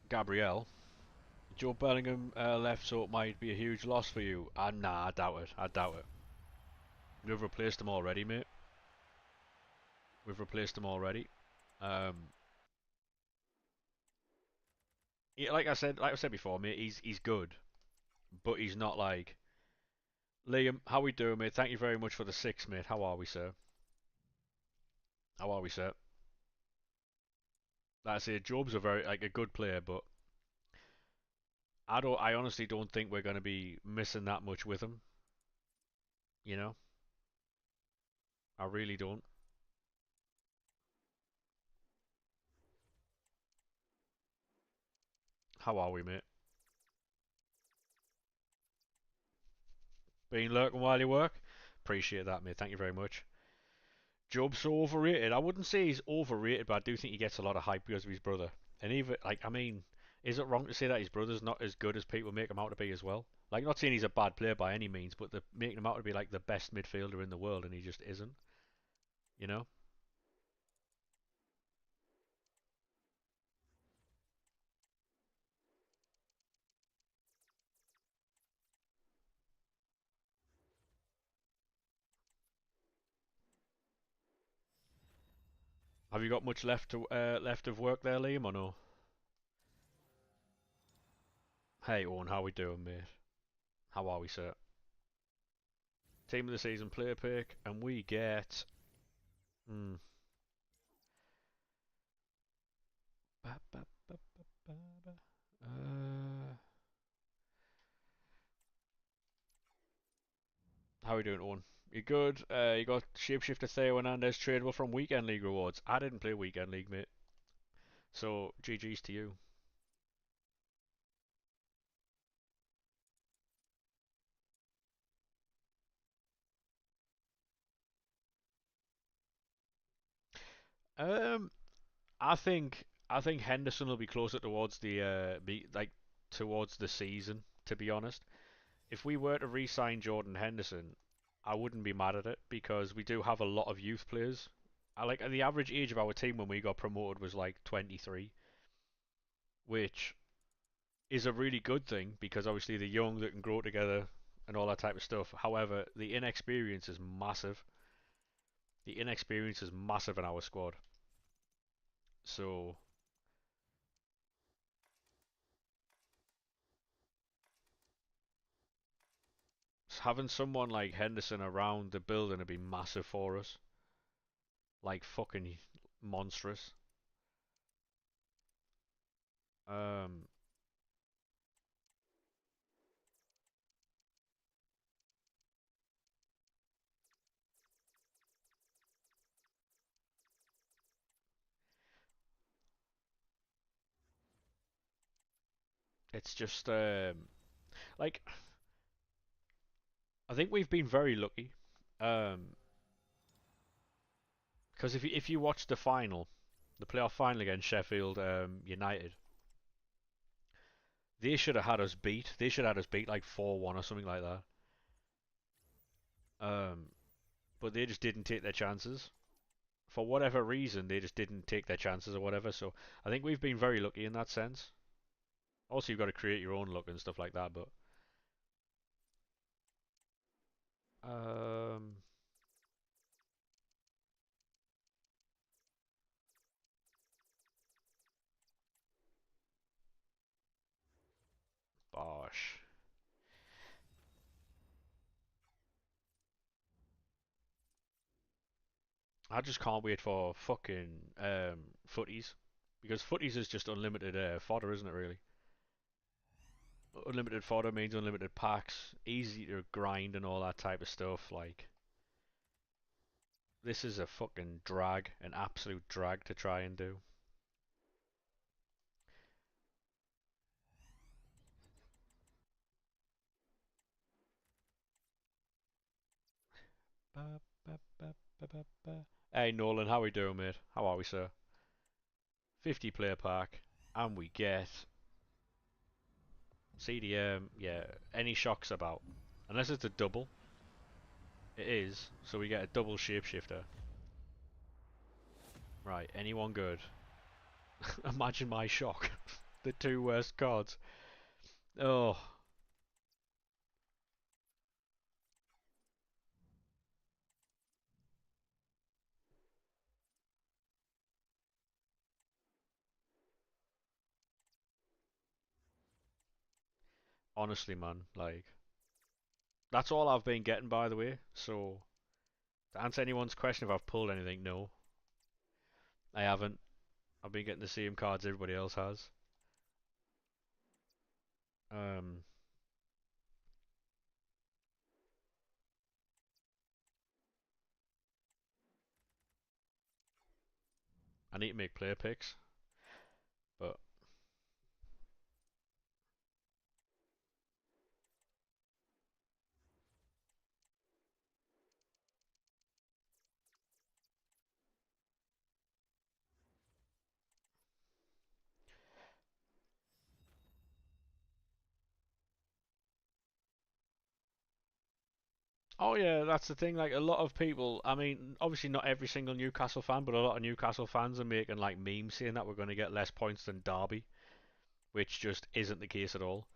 Gabriel. Joe Bellingham left, so it might be a huge loss for you. Nah, I doubt it. I doubt it. We've replaced him already, mate. We've replaced him already. Um, like I said before, mate. He's good, but he's not like Liam. How we doing, mate? Thank you very much for the 6, mate. How are we, sir? How are we, sir? Like I say, Job's a very like a good player, but I honestly don't think we're going to be missing that much with him. You know, I really don't. How are we, mate? Been lurking while you work? Appreciate that, mate. Thank you very much. Job's so overrated. I wouldn't say he's overrated, but I do think he gets a lot of hype because of his brother. And even like, I mean, is it wrong to say that his brother's not as good as people make him out to be as well? Like, not saying he's a bad player by any means, but they're making him out to be like the best midfielder in the world, and he just isn't. You know? Have you got much left of work there, Liam, or no? Hey, Owen, how we doing, mate? How are we, sir? Team of the season player pick, and we get. Hmm. How are we doing, Owen? You good? You got Shapeshifter Theo Hernandez tradable from Weekend League rewards. I didn't play Weekend League, mate. So, GG's to you. Um, I think Henderson will be closer towards the towards the season. To be honest, if we were to re-sign Jordan Henderson, I wouldn't be mad at it because we do have a lot of youth players. I like the average age of our team when we got promoted was like 23, which is a really good thing because obviously the young that can grow together and all that type of stuff. However, the inexperience is massive. The inexperience is massive in our squad. So having someone like Henderson around the building would be massive for us. Like fucking monstrous. Um, it's just like I think we've been very lucky. Um, because if you watch the final, the playoff final against Sheffield United, they should have had us beat. They should have had us beat like 4-1 or something like that. Um, but they just didn't take their chances. For whatever reason, they just didn't take their chances or whatever. So I think we've been very lucky in that sense. Also, you've got to create your own luck and stuff like that. But um, Bosh. I just can't wait for fucking footies because footies is just unlimited fodder, isn't it? Really, unlimited fodder means unlimited packs, easy to grind and all that type of stuff. Like this is a fucking drag, an absolute drag to try and do. Ba, ba, ba, ba, ba, ba. Hey Nolan, how we doing, mate? How are we, sir? 50 player pack, and we get CDM. Yeah, any shocks about, unless it's a double. It is, so we get a double shapeshifter. Right, anyone good? Imagine my shock. The two worst cards. Oh, Honestly, man, like that's all I've been getting, by the way. So to answer anyone's question if I've pulled anything, no, I haven't. I've been getting the same cards everybody else has. Um, I need to make player picks, but oh yeah, that's the thing. Like a lot of people, I mean, obviously not every single Newcastle fan, but a lot of Newcastle fans are making like memes saying that we're going to get less points than Derby, which just isn't the case at all.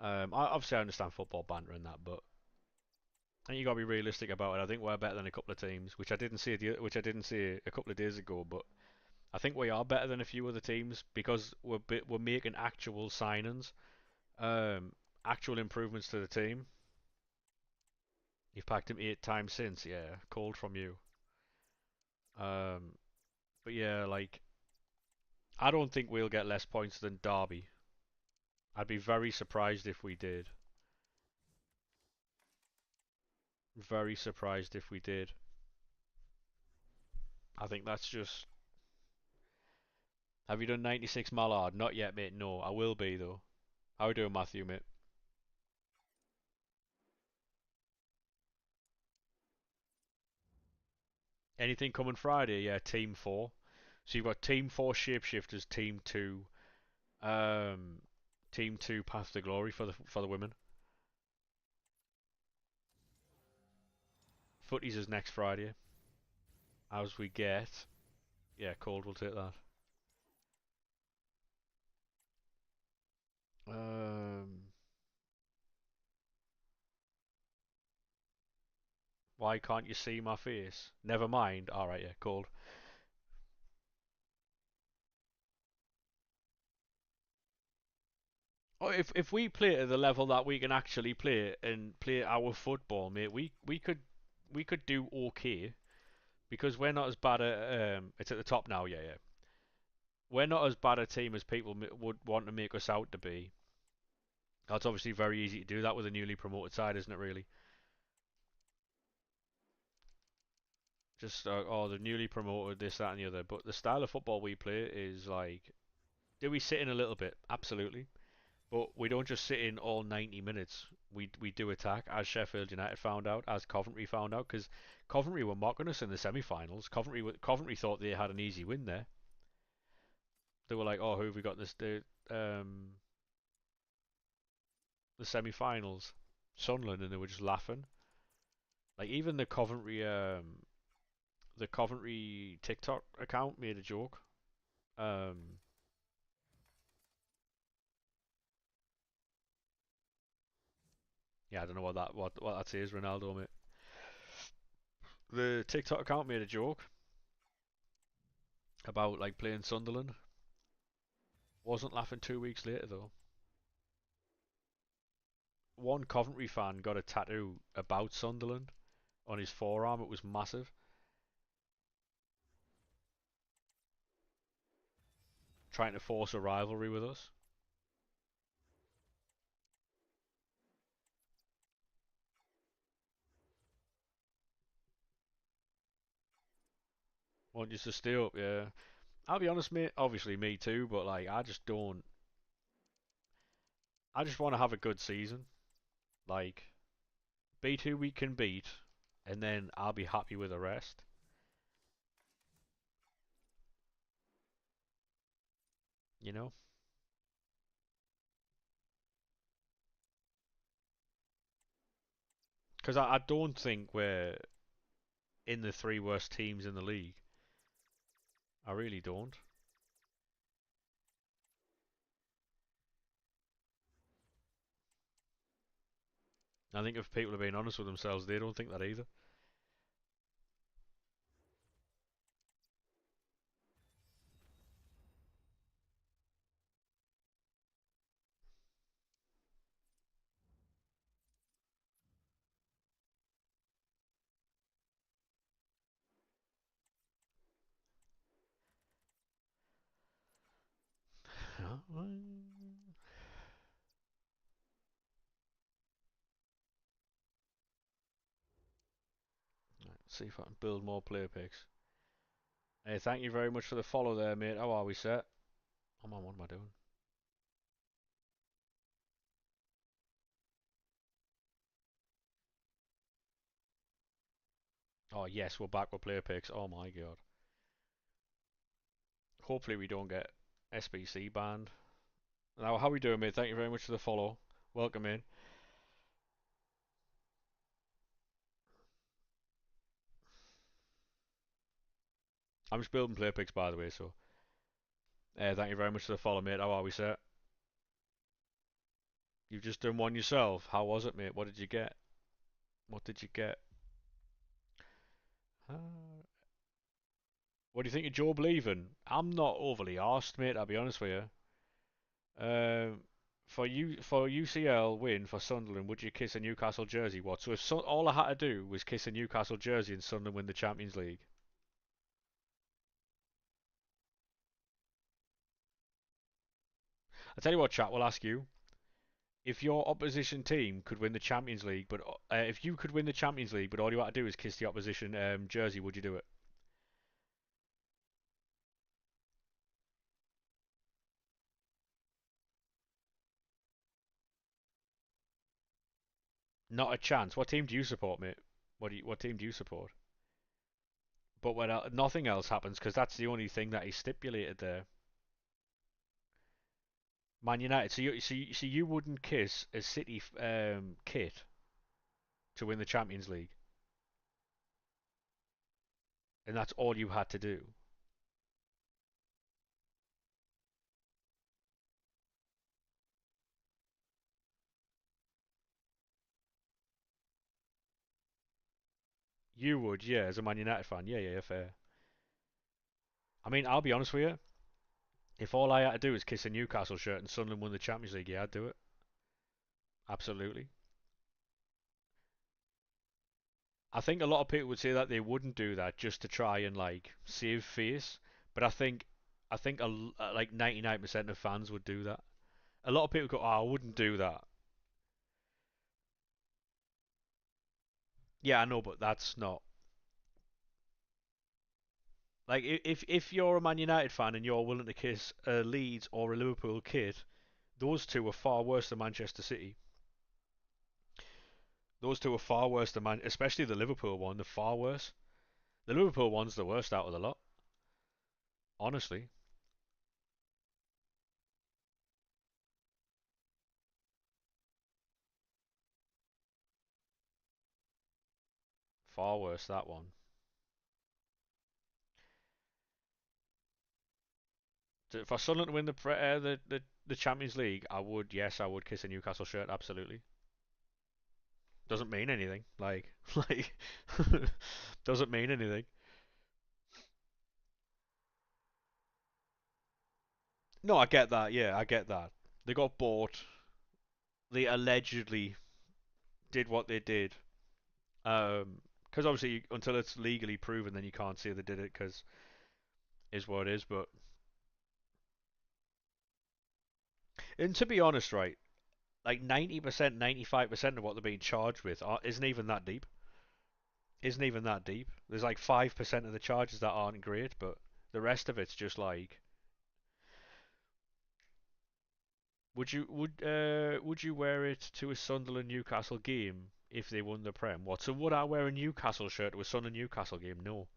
Obviously I understand football banter and that, but I think you got to be realistic about it. I think we're better than a couple of teams, which I didn't say a couple of days ago, but I think we are better than a few other teams because we're making actual signings, um, actual improvements to the team. You've packed him 8 times since, yeah, cold from you. Um, but yeah, like I don't think we'll get less points than Derby. I'd be very surprised if we did. Very surprised if we did. I think that's just. Have you done 96 Mallard? Not yet, mate. No, I will be though. How are we doing, Matthew, mate? Anything coming Friday? Yeah, Team 4. So you've got Team 4 Shapeshifters, Team 2, um, Team 2 Path to Glory for the women. Footies is next Friday. As we get. Yeah, cold, we'll take that. Um, why can't you see my face? Never mind. Alright, yeah, cold. Oh, if we play at the level that we can actually play and play our football, mate, we could do okay because we're not as bad at it's at the top now, yeah, yeah. We're not as bad a team as people would want to make us out to be. That's obviously very easy to do that with a newly promoted side, isn't it? Really, just oh, the newly promoted, this, that, and the other. But the style of football we play is like, do we sit in a little bit? Absolutely. But we don't just sit in all 90 minutes. We do attack, as Sheffield United found out, as Coventry found out, because Coventry were mocking us in the semi-finals. Coventry thought they had an easy win there. They were like, "Oh, who have we got this the semi-finals? Sunderland," and they were just laughing. Like even the Coventry TikTok account made a joke. Um, yeah, I don't know what that says, Ronaldo, mate. The TikTok account made a joke about like playing Sunderland. Wasn't laughing 2 weeks later though. One Coventry fan got a tattoo about Sunderland on his forearm. It was massive. Trying to force a rivalry with us. Want you to stay up, yeah. I'll be honest, mate. Obviously, me too, but like, I just don't. I just want to have a good season. Like, beat who we can beat, and then I'll be happy with the rest. You know? Because I don't think we're in the three worst teams in the league. I really don't. I think if people are being honest with themselves, they don't think that either. See if I can build more player picks. Hey, thank you very much for the follow there, mate. How are we set? Oh man, what am I doing? Oh yes, we're back with player picks. Oh my god. Hopefully we don't get SBC banned. Now, how we doing, mate? Thank you very much for the follow. Welcome in. I'm just building player picks, by the way, so thank you very much for the follow, mate. How are we, sir? You've just done one yourself. How was it, mate? What did you get? What did you get? What do you think of Joe Believin'? I'm not overly arsed, mate. I'll be honest with you. For UCL win for Sunderland, would you kiss a Newcastle jersey? What? So if all I had to do was kiss a Newcastle jersey and Sunderland win the Champions League? I tell you what, chat. We'll ask you. If your opposition team could win the Champions League, but if you could win the Champions League, but all you had to do is kiss the opposition jersey, would you do it? Not a chance. What team do you support, mate? What team do you support? But when nothing else happens, because that's the only thing that is stipulated there. Man United. So you wouldn't kiss a City kit to win the Champions League, and that's all you had to do. You would, yeah, as a Man United fan. Yeah, yeah, fair. I mean, I'll be honest with you. If all I had to do was kiss a Newcastle shirt and Sunderland won the Champions League, yeah, I'd do it. Absolutely. I think a lot of people would say that they wouldn't do that just to try and like save face, but I think like 99% of fans would do that. A lot of people go, "Oh, I wouldn't do that." Yeah, I know, but that's not like if you're a Man United fan and you're willing to kiss a Leeds or a Liverpool kid, those two are far worse than Manchester City. Those two are far worse than especially the Liverpool one. They're far worse. The Liverpool one's the worst out of the lot, honestly. Far worse that one. For Sunderland to win the Champions League, I would, yes, I would kiss a Newcastle shirt, absolutely. Doesn't mean anything. Like doesn't mean anything. No, I get that. Yeah, I get that. They got bought. They allegedly did what they did. Because obviously, until it's legally proven, then you can't say they did it. Because is what it is. But and to be honest, right, like 90%, 95% of what they're being charged with isn't even that deep. Isn't even that deep. There's like 5% of the charges that aren't great, but the rest of it's just like, would you wear it to a Sunderland Newcastle game if they won the Prem? What? So would I wear a Newcastle shirt to a Sunderland Newcastle game? No,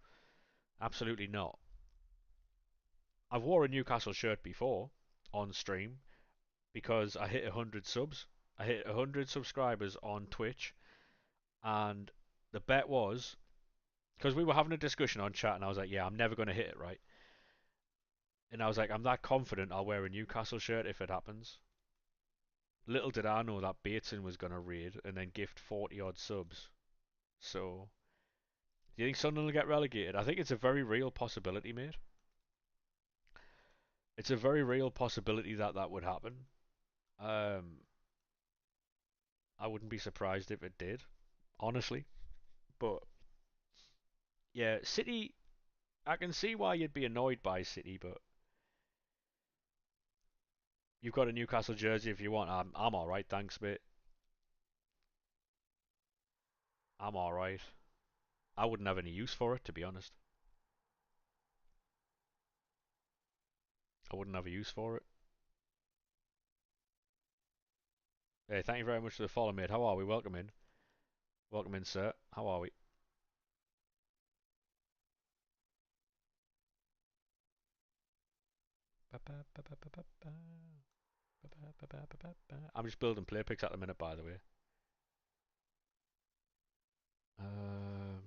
absolutely not. I've wore a Newcastle shirt before on stream because I hit 100 subs. I hit 100 subscribers on Twitch, and the bet was because we were having a discussion on chat, and I was like, "Yeah, I'm never going to hit it, right?" And I was like, "I'm that confident I'll wear a Newcastle shirt if it happens." Little did I know that Bateson was going to raid and then gift 40 odd subs. So, do you think Sunderland will get relegated? I think it's a very real possibility, mate. It's a very real possibility that that would happen. Um, I wouldn't be surprised if it did, honestly. But yeah, City. I can see why you'd be annoyed by City, but You've got a Newcastle jersey if you want. I'm all right, thanks, mate. I'm all right. I wouldn't have any use for it, to be honest. I wouldn't have a use for it. Hey, thank you very much for the follow, mate. How are we? Welcome in. Welcome in, sir. How are we? I'm just building play picks at the minute, by the way. Um,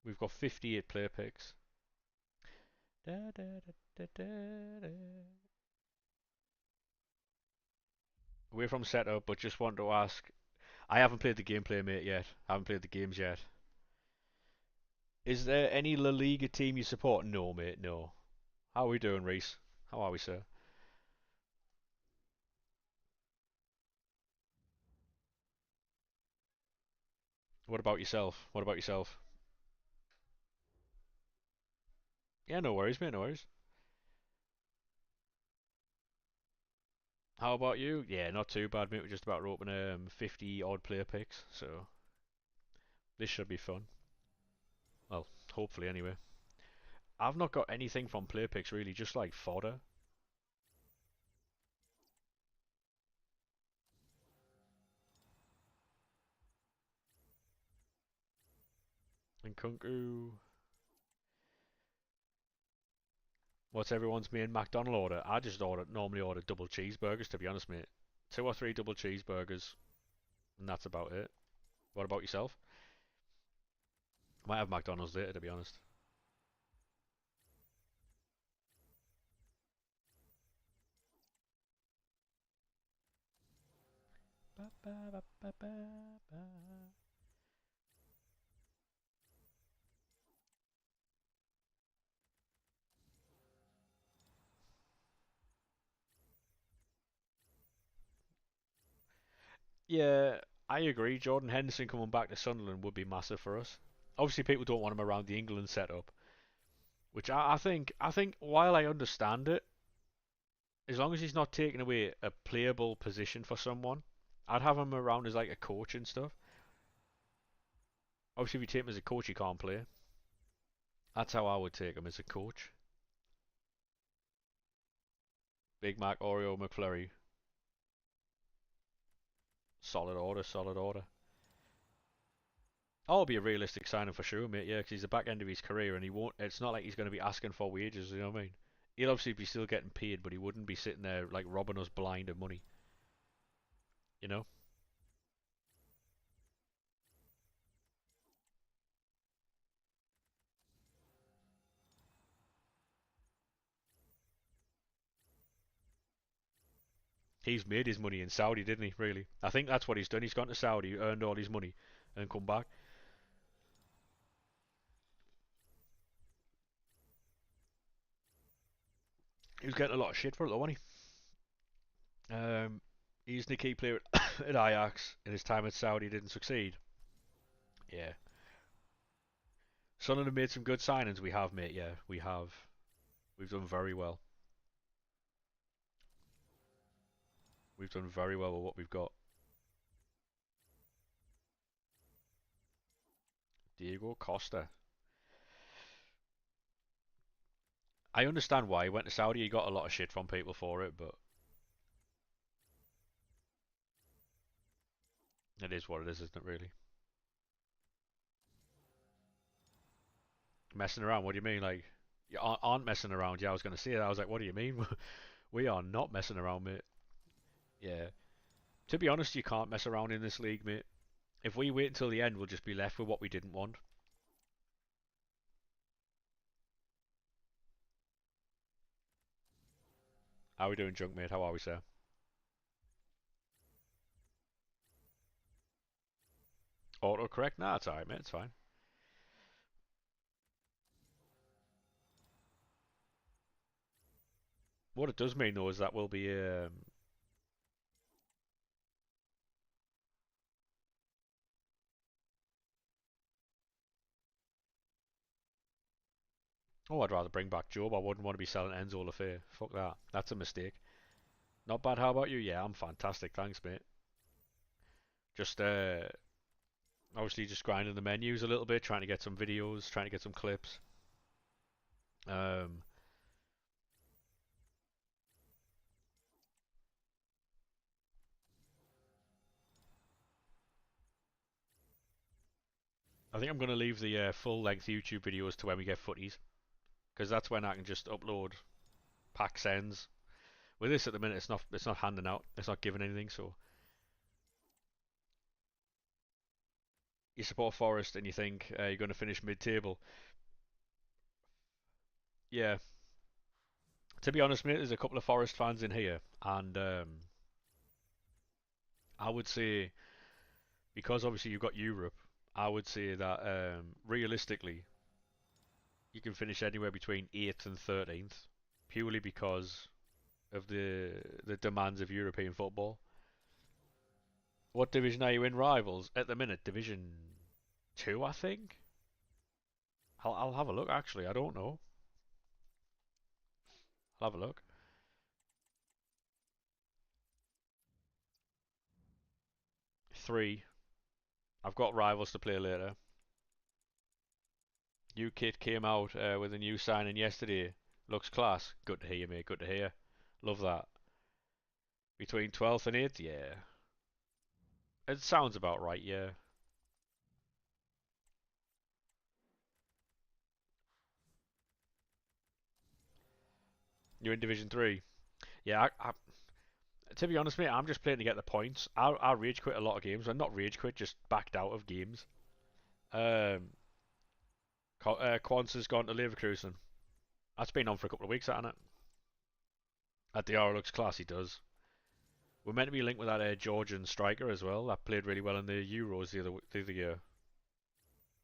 we've got 58 play picks. Away from setup, but just want to ask. I haven't played the gameplay, mate, yet. I haven't played the games yet. Is there any La Liga team you support? No, mate, no. How are we doing, Reese? How are we, sir? What about yourself? What about yourself? Yeah, no worries, mate, no worries. How about you? Yeah, not too bad, mate. We're just about to open 50 odd player picks, so this should be fun. Well, hopefully, anyway. I've not got anything from player picks really, just like fodder. And Kunku. What's everyone's main McDonald order? I just normally order double cheeseburgers, to be honest, mate. 2 or 3 double cheeseburgers, and that's about it. What about yourself? Might have McDonald's later, to be honest. Ba, ba, ba, ba, ba, ba. Yeah, I agree. Jordan Henderson coming back to Sunderland would be massive for us. Obviously, people don't want him around the England setup, which I think while I understand it, as long as he's not taking away a playable position for someone, I'd have him around as like a coach and stuff. Obviously, if you take him as a coach, he can't play. That's how I would take him as a coach. Big Mac, Oreo, McFlurry, solid order, solid order. Oh, it'll be a realistic signing for sure, mate. Yeah, because he's the back end of his career, and he won't. It's not like he's going to be asking for wages. You know what I mean? He'll obviously be still getting paid, but he wouldn't be sitting there like robbing us blind of money. You know? He's made his money in Saudi, didn't he? Really? I think that's what he's done. He's gone to Saudi, earned all his money, and come back. He was getting a lot of shit for it, though, wasn't he? He's the key player at Ajax. In his time at Saudi, didn't succeed. Yeah. Sunderland have made some good signings. We have, mate. Yeah, we have. We've done very well. We've done very well with what we've got. Diego Costa. I understand why he went to Saudi. He got a lot of shit from people for it, but it is what it is, isn't it? Really. Messing around? What do you mean? Like, you aren't messing around? Yeah, I was going to say that. I was like, what do you mean? We are not messing around, mate. Yeah. To be honest, you can't mess around in this league, mate. If we wait until the end, we'll just be left with what we didn't want. How are we doing, junk, mate? How are we, sir? Autocorrect? Nah, it's alright, mate. It's fine. What it does mean, though, is that we'll be Oh, I'd rather bring back Job. I wouldn't want to be selling Enzo Lafay. Fuck that. That's a mistake. Not bad. How about you? Yeah, I'm fantastic. Thanks, mate. Just obviously just grinding the menus a little bit, trying to get some videos, trying to get some clips. Um, I think I'm gonna leave the full-length YouTube videos to when we get footies, because that's when I can just upload pack sends. With this at the minute, it's not handing out, it's not giving anything. So you support Forest and you think you're going to finish mid-table. Yeah, to be honest, mate, there's a couple of Forest fans in here, and I would say, because obviously you've got Europe, I would say that realistically you can finish anywhere between 8th and 13th, purely because of the demands of European football. What division are you in, Rivals? At the minute, Division 2, I think. I'll have a look. Actually, I don't know. I'll have a look. 3. I've got Rivals to play later. New kit came out with a new signing yesterday. Looks class. Good to hear, mate. Good to hear. Love that. Between 12th and 8th, yeah. It sounds about right, yeah. You're in Division 3. Yeah, to be honest, mate, I'm just playing to get the points. I rage quit a lot of games. Well, not rage quit, just backed out of games. Um, Quants has gone to Leverkusen. That's been on for a couple of weeks, hasn't it? At the looks class, he does. We're meant to be linked with that Georgian striker as well. That played really well in the Euros the other year.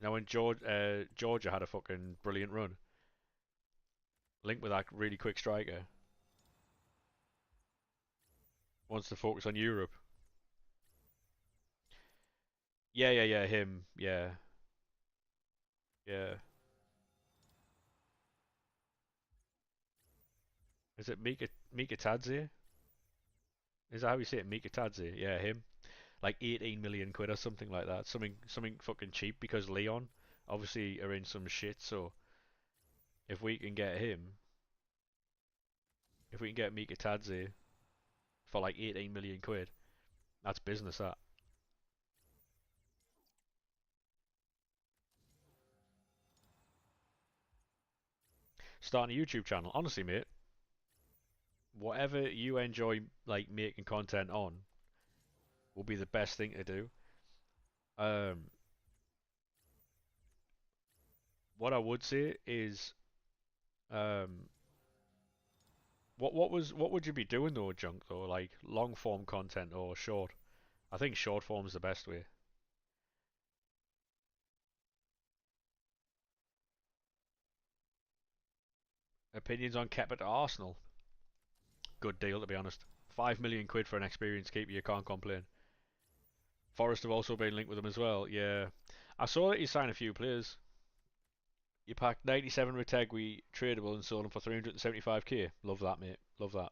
Now when Georgia had a fucking brilliant run, linked with that really quick striker. Wants to focus on Europe. Yeah, him. Yeah, yeah. Is it Mika Tadze? Is that how you say it? Mika Tadze? Yeah, him. Like 18 million quid or something like that. Something fucking cheap because Leon obviously are in some shit. So if we can get him, if we can get Mika Tadze for like 18 million quid, that's business. That starting a YouTube channel. Honestly, mate, whatever you enjoy like making content on will be the best thing to do. Um, what I would say is, um, what would you be doing though, Junk though? Like long form content or short? I think short form is the best way. Opinions on Kepa to Arsenal? Good deal to be honest. 5 million quid for an experienced keeper, you can't complain. Forest have also been linked with them as well. Yeah, I saw that you signed a few players. You packed 97 Retegui tradable and sold them for 375k. Love that, mate. Love that.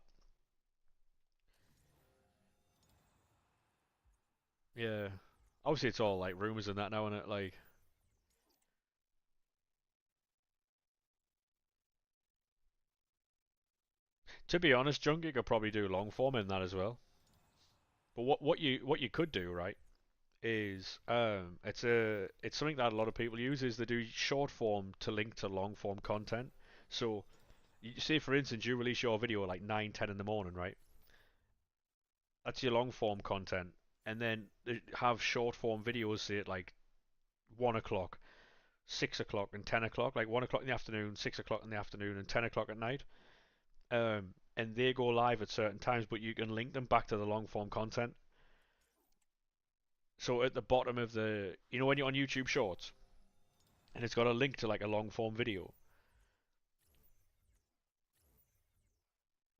Yeah. Obviously, it's all like rumours and that now, and it like. To be honest, Junkie could probably do long form in that as well. But what you could do, right, is it's something that a lot of people use is they do short form to link to long form content. So you say for instance you release your video at like 9, 10 in the morning, right? That's your long form content, and then they have short form videos say at like 1 o'clock, 6 o'clock, and 10 o'clock. Like 1 o'clock in the afternoon, 6 o'clock in the afternoon, and 10 o'clock at night. And they go live at certain times, but you can link them back to the long form content. So at the bottom of when you're on YouTube Shorts, and it's got a link to like a long form video.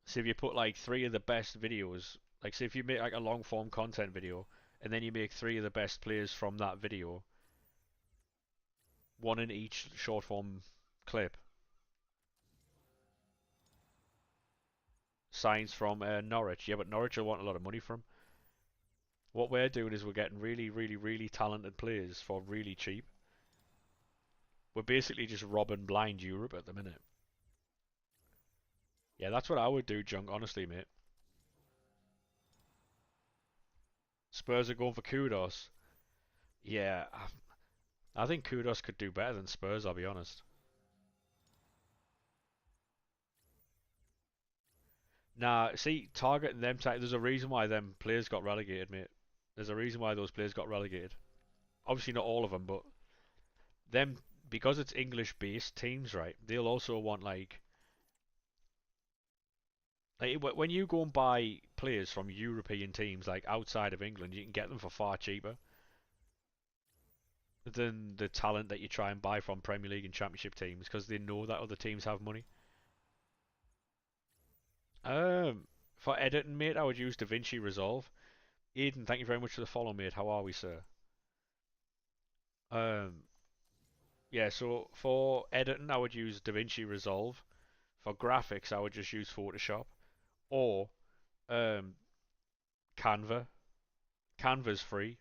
So if you put like 3 of the best videos, like say if you make like a long form content video, and then you make 3 of the best players from that video, one in each short form clip, signs from Norwich. Yeah, but Norwich will want a lot of money from. What we're doing is we're getting really, really, really talented players for really cheap. We're basically just robbing blind Europe at the minute. Yeah, that's what I would do, Junk, honestly, mate. Spurs are going for Kudos. Yeah, I think Kudos could do better than Spurs, I'll be honest. Nah, see, targeting them, there's a reason why them players got relegated, mate. There's a reason why those players got relegated. Obviously not all of them, but them, because it's English-based teams, right? They'll also want like when you go and buy players from European teams, like outside of England, you can get them for far cheaper than the talent that you try and buy from Premier League and Championship teams because they know that other teams have money. For editing, mate, I would use DaVinci Resolve. Eden, thank you very much for the follow, mate. How are we, sir? Um, yeah, so for editing, I would use DaVinci Resolve. For graphics, I would just use Photoshop or um, Canva. Canva's free.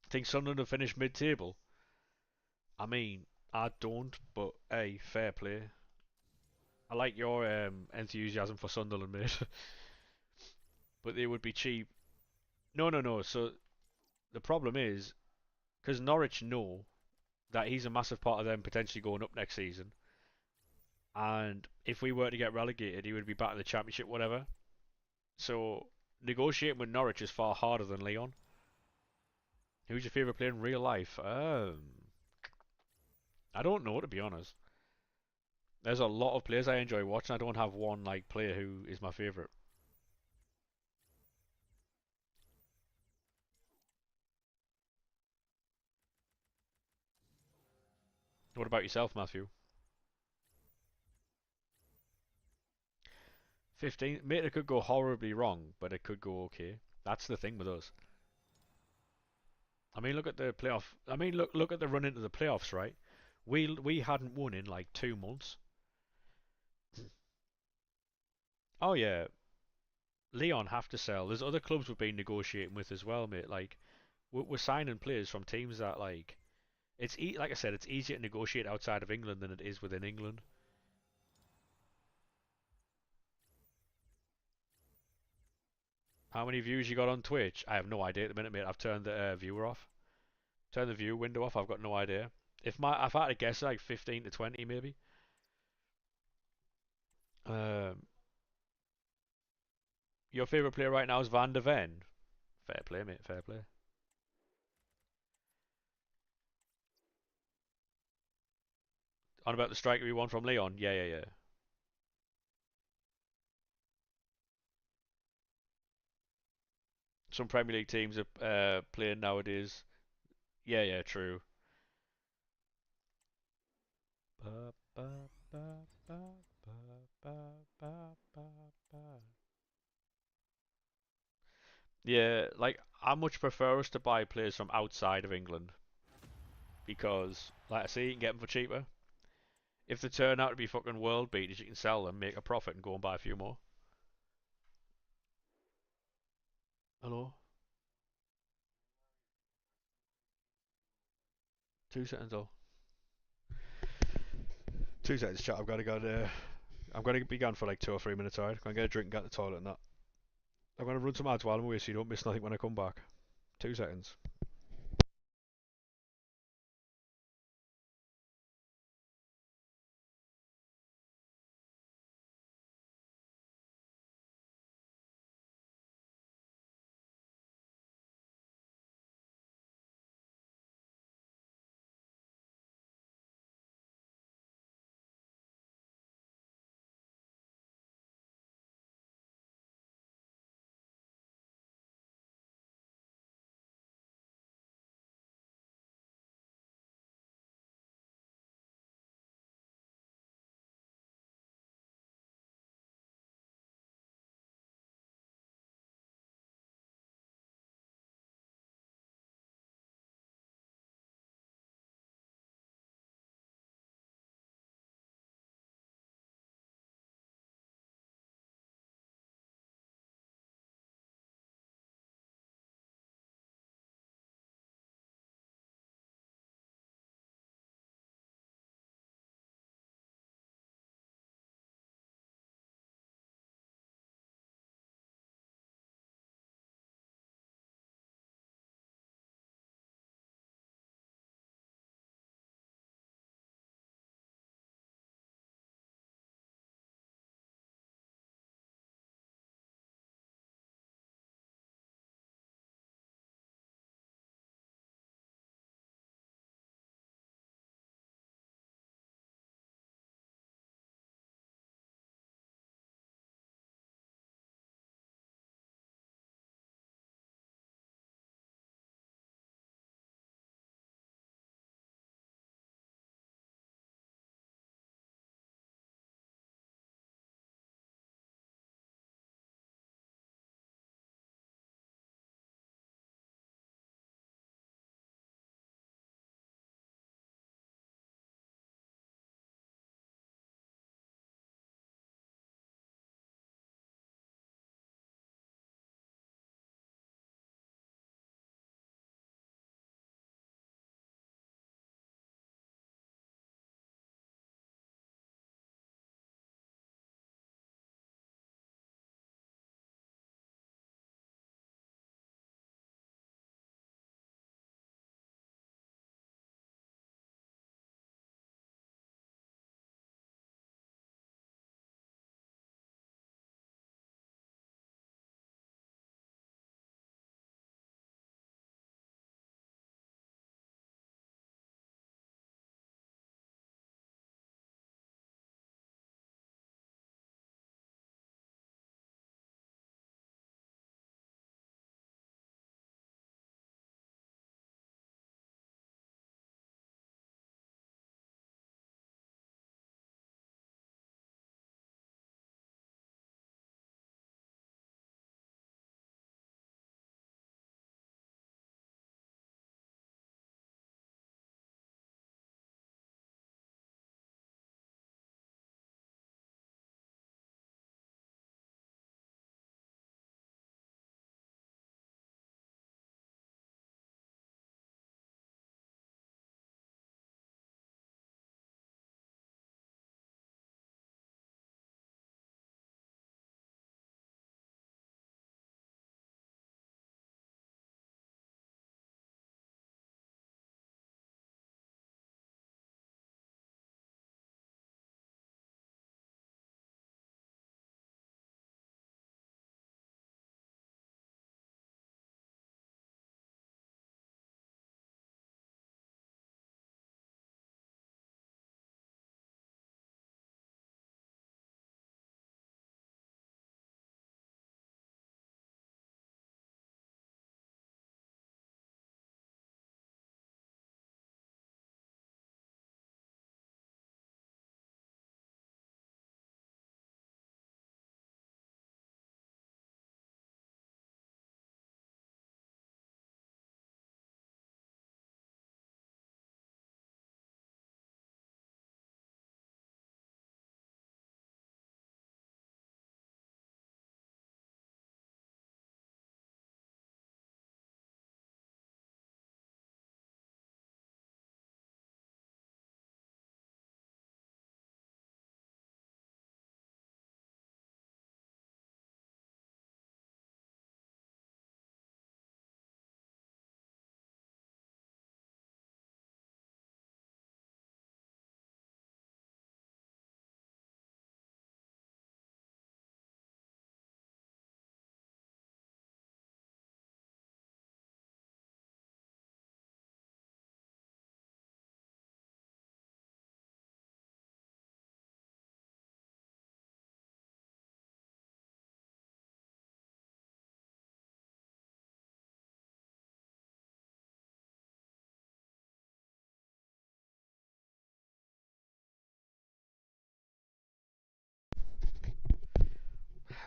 Think Sunderland have finished mid-table? I mean, I don't, but hey, fair play. I like your enthusiasm for Sunderland, mate. But they would be cheap. No, no, no. So the problem is, because Norwich know that he's a massive part of them potentially going up next season, and if we were to get relegated, he would be back in the Championship, whatever. So negotiating with Norwich is far harder than Leon. Who's your favourite player in real life? I don't know, to be honest. There's a lot of players I enjoy watching. I don't have one like player who is my favourite. What about yourself, Matthew? 15. Mate, it could go horribly wrong, but it could go okay. That's the thing with us. I mean, look at the playoff. I mean, look at the run into the playoffs, right? We hadn't won in like 2 months. Oh yeah, Leon have to sell. There's other clubs we've been negotiating with as well, mate. Like we're signing players from teams that like like I said, it's easier to negotiate outside of England than it is within England. How many views you got on Twitch? I have no idea at the minute, mate. I've turned the viewer off. Turn the view window off. I've got no idea. If I had to guess, like 15 to 20 maybe. Um, your favorite player right now is Van de Ven. Fair play, mate. Fair play. On about the striker we won from Leon. Yeah, yeah, yeah. Some Premier League teams are playing nowadays. Yeah, yeah, true. Ba, ba, ba, ba, ba, ba, ba, ba, ba. Yeah, like I much prefer us to buy players from outside of England because, like I say, you can get them for cheaper. If they turn out to be fucking world beaters, you can sell them, make a profit, and go and buy a few more. Hello? 2 seconds though. 2 seconds, chat. I've got to go to. I'm going to be gone for like 2 or 3 minutes, alright? I'm going to get a drink and get to the toilet and that. I'm going to run some ads while I'm away so you don't miss nothing when I come back. 2 seconds.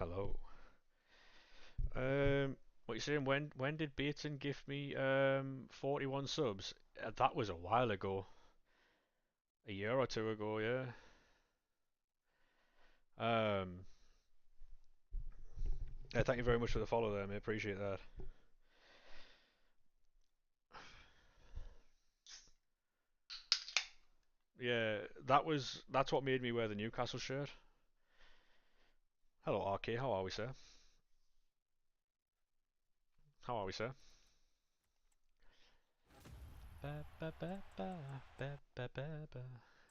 Hello. What you saying? When did Bateson give me 41 subs? That was a while ago. A year or two ago, yeah. Um, Thank you very much for the follow there, mate. Appreciate that. Yeah, that's what made me wear the Newcastle shirt. Hello, RK. How are we, sir? How are we, sir? Ba ba ba ba ba ba ba ba ba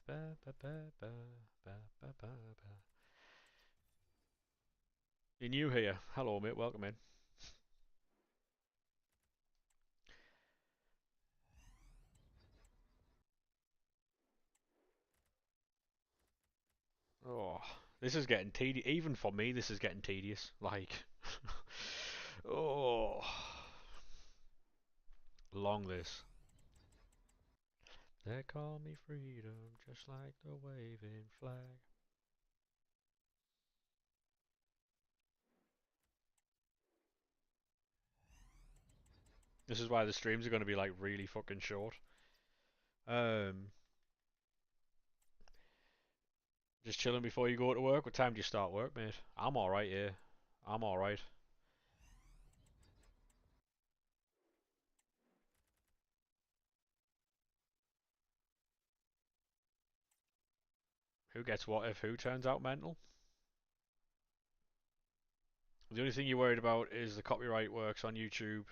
ba ba ba ba ba ba ba. You're new here. Hello, mate. Welcome in. Oh, this is getting tedious. Even for me, this is getting tedious. Like, oh, long this. They call me freedom, just like the waving flag. This is why the streams are going to be like really fucking short. Um, just chilling before you go to work. What time do you start work, mate? I'm alright, yeah. I'm alright. Who gets what if who turns out mental? The only thing you're worried about is the copyright works on YouTube.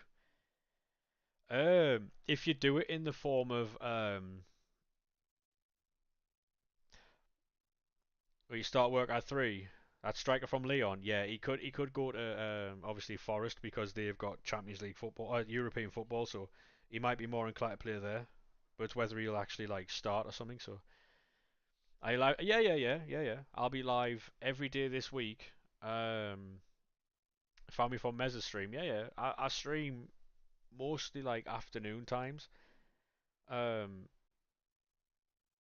If you do it in the form of where you start work at 3, that striker from Leon, yeah, he could go to obviously Forest because they've got Champions League football, European football, so he might be more inclined to play there. But it's whether he'll actually like start or something. So yeah. I'll be live every day this week. Um, Found me from Meza stream. Yeah. I stream mostly like afternoon times. Um,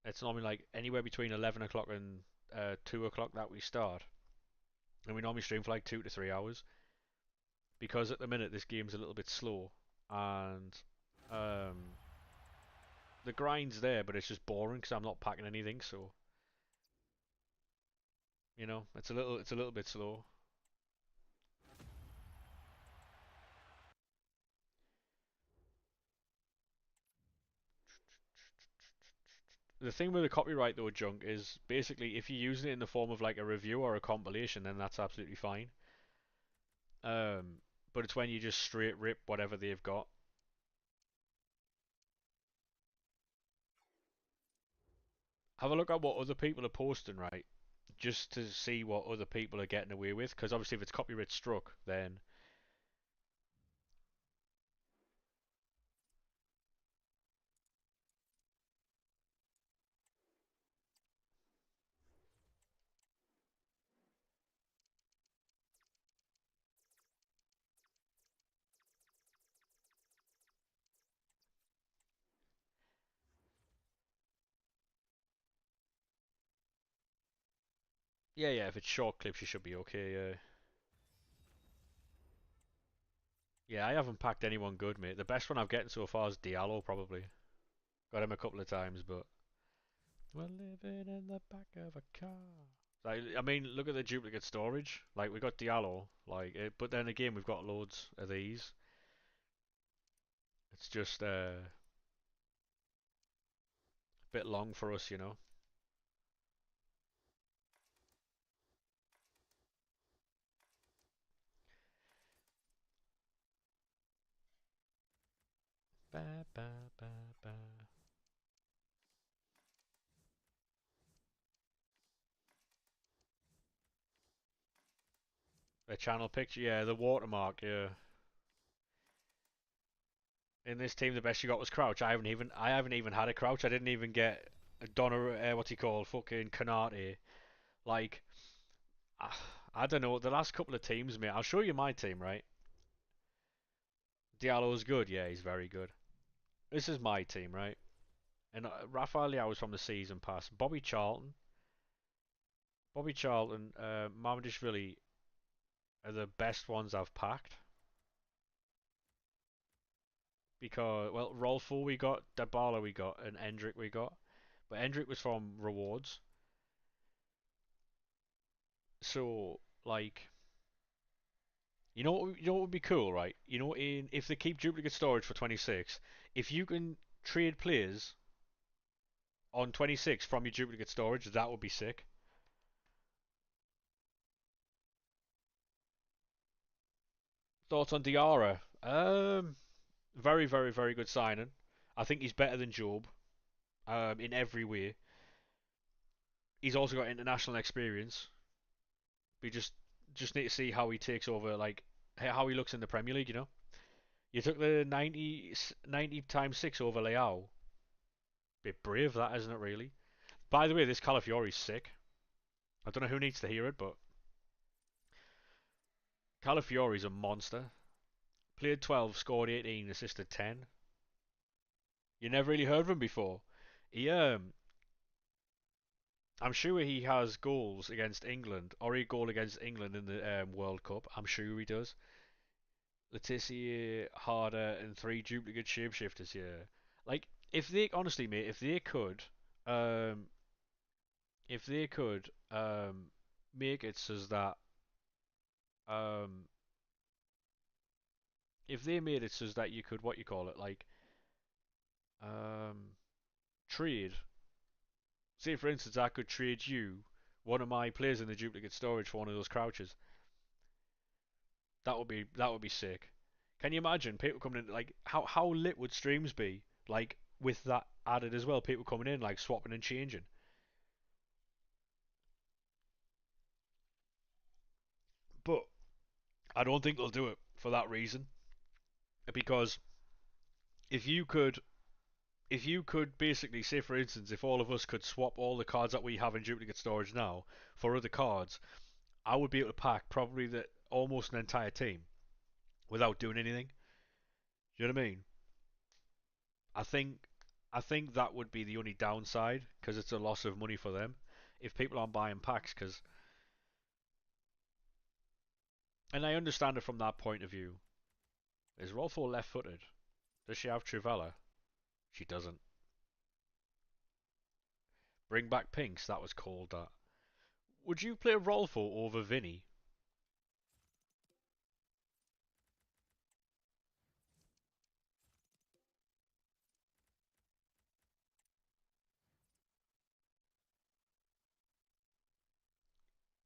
it's normally like anywhere between 11 o'clock and 2 o'clock that we start, and we normally stream for like 2 to 3 hours because at the minute this game's a little bit slow, and um, the grind's there, but it's just boring because I'm not packing anything. So it's a little bit slow. The thing with the copyright though, junk, is basically if you're using it in the form of like a review or a compilation, then that's absolutely fine. Um, but it's when you just straight rip whatever they've got. Have a look at what other people are posting, right? Just to see what other people are getting away with. Because obviously, if it's copyright struck, then yeah. If it's short clips, you should be okay. Yeah, I haven't packed anyone good, mate. The best one I've gotten so far is Diallo, probably. Got him a couple of times, but we're living in the back of a car. Like, I mean, look at the duplicate storage. Like, we got Diallo, but then again, we've got loads of these. It's just a bit long for us, you know. Ba ba ba ba. The channel picture, yeah, the watermark, yeah. In this team, the best you got was Crouch. I haven't even had a Crouch. I didn't even get Donna. What's he called? Fucking Canate. Like, I, I don't know. The last couple of teams, mate. I'll show you my team, right? Diallo's good. Yeah, he's very good. This is my team, right? And Rafael Leao was from the season pass. Bobby Charlton, Mamadishvili, are the best ones I've packed. Because, well, Rolfo we got, Dybala we got, and Endrick we got. But Endrick was from rewards. So, like, you know what would be cool, right? You know, if they keep duplicate storage for 26, if you can trade players on 26 from your duplicate storage, that would be sick. Thoughts on Diarra? Very, very, very good signing. I think he's better than Job, in every way. He's also got international experience. We just need to see how he takes over, like how he looks in the Premier League. You know, you took the 90 times 6 over Leao. Bit brave, that isn't it? Really. By the way, this Calafiori's sick. I don't know who needs to hear it, but Calafiori's a monster. Played 12, scored 18, assisted 10. You never really heard of him before. He I'm sure he has goals against England, or a goal against England in the World Cup. I'm sure he does. Letitia, Harder, and 3 duplicate shapeshifters here. Like, if they honestly, mate, um, if they could, make it so that, um, if they made it so that you could, what you call it, like, um, trade. Say, for instance, I could trade you one of my players in the duplicate storage for one of those crouches. That would be sick. Can you imagine people coming in, like, how lit would streams be, like, with that added as well? People coming in, like, swapping and changing. But I don't think they'll do it for that reason. Because if you could if you could basically say, for instance, if all of us could swap all the cards that we have in duplicate storage now for other cards, I would be able to pack probably the almost an entire team without doing anything. Do you know what I mean? I think I think that would be the only downside because it's a loss of money for them if people aren't buying packs. Because and I understand it from that point of view. Is Rolfo left-footed? Does she have Trivella? She doesn't. Bring back Pinks. That was called that. Would you play Rolfo over Vinny?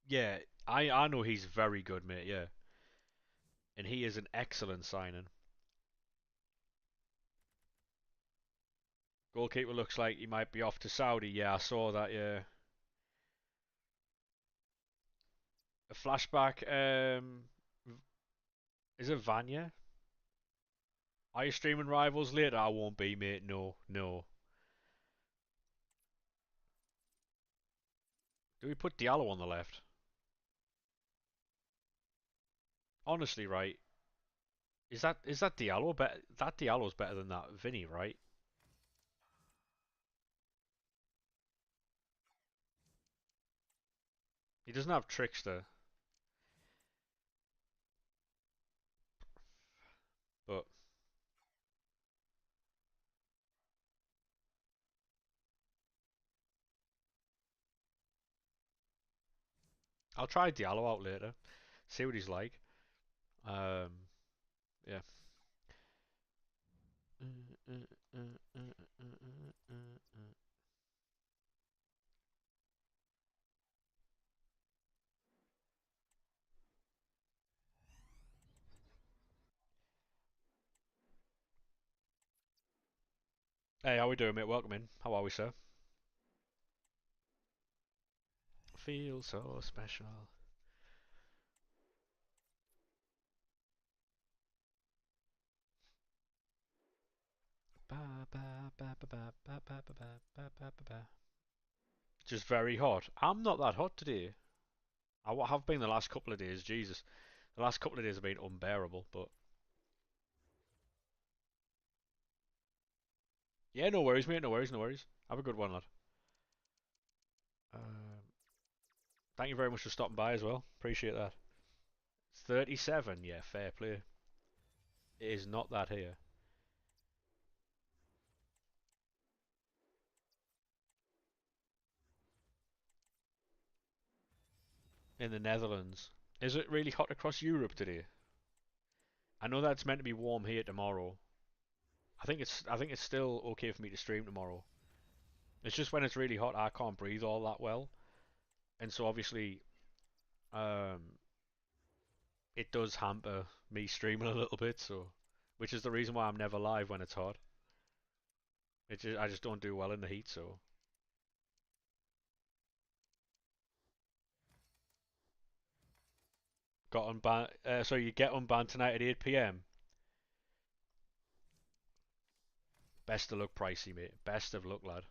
Yeah, I know he's very good, mate. Yeah, and he is an excellent signing. Goalkeeper looks like he might be off to Saudi. Yeah, I saw that. Yeah, a flashback. Is it Vanya? Are you streaming Rivals later? I won't be, mate. No, no. Do we put Diallo on the left? Honestly, right? Is that Diallo better? That Diallo's better than that Vinny, right? He doesn't have Trickster, but I'll try Diallo out later. See what he's like. Um, yeah. Hey, how we doing, mate? Welcome in. How are we, sir? Feel so special. Ba, ba, ba, ba, ba, ba, ba, ba, ba, ba, ba, ba. Just very hot. I'm not that hot today. I have been the last couple of days. Jesus, the last couple of days have been unbearable. But yeah, no worries, mate. No worries, no worries. Have a good one, lad. Um, Thank you very much for stopping by as well. Appreciate that. 37, yeah, fair play. It is not that here. In the Netherlands. Is it really hot across Europe today? I know that's meant to be warm here tomorrow. I think it's still okay for me to stream tomorrow. It's just when it's really hot I can't breathe all that well. And so obviously um it does hamper me streaming a little bit, so which is the reason why I'm never live when it's hot. I just don't do well in the heat, so got unbanned. So you get unbanned tonight at 8 p.m. Best of luck, Pricey, mate. Best of luck, lad.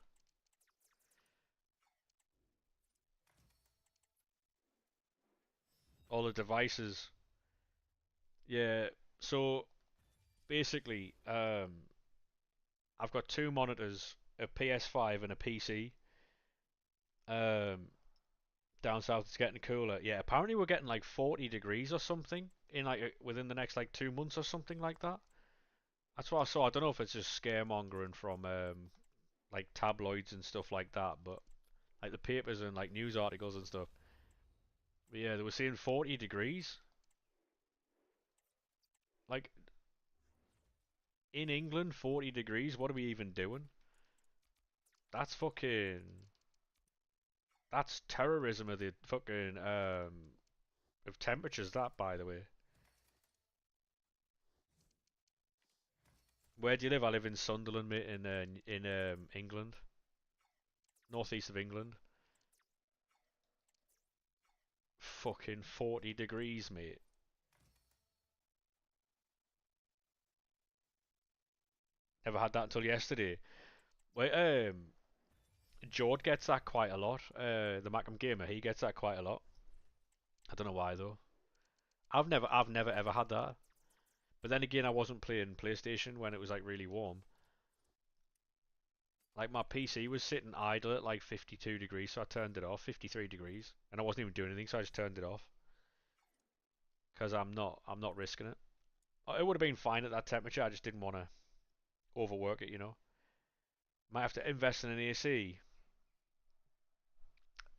All the devices. Yeah. So basically, I've got two monitors, a PS5 and a PC. Um, down south it's getting cooler. Yeah, apparently we're getting like 40 degrees or something in like within the next like 2 months or something like that. That's what I saw. I don't know if it's just scaremongering from like tabloids and stuff like that, but like the papers and like news articles and stuff. But yeah, they were saying 40 degrees. Like in England, 40 degrees. What are we even doing? That's fucking. That's terrorism of the fucking of temperatures. That, by the way. Where do you live? I live in Sunderland, mate, in England, northeast of England. Fucking 40 degrees, mate. Never had that until yesterday. Wait, Jord gets that quite a lot. The Macam Gamer, he gets that quite a lot. I don't know why though. I've never ever had that. But then again, I wasn't playing PlayStation when it was like really warm. Like my PC was sitting idle at like 52 degrees, so I turned it off. 53 degrees, and I wasn't even doing anything, so I just turned it off because I'm not risking it. It would have been fine at that temperature. I just didn't want to overwork it, you know. Might have to invest in an AC.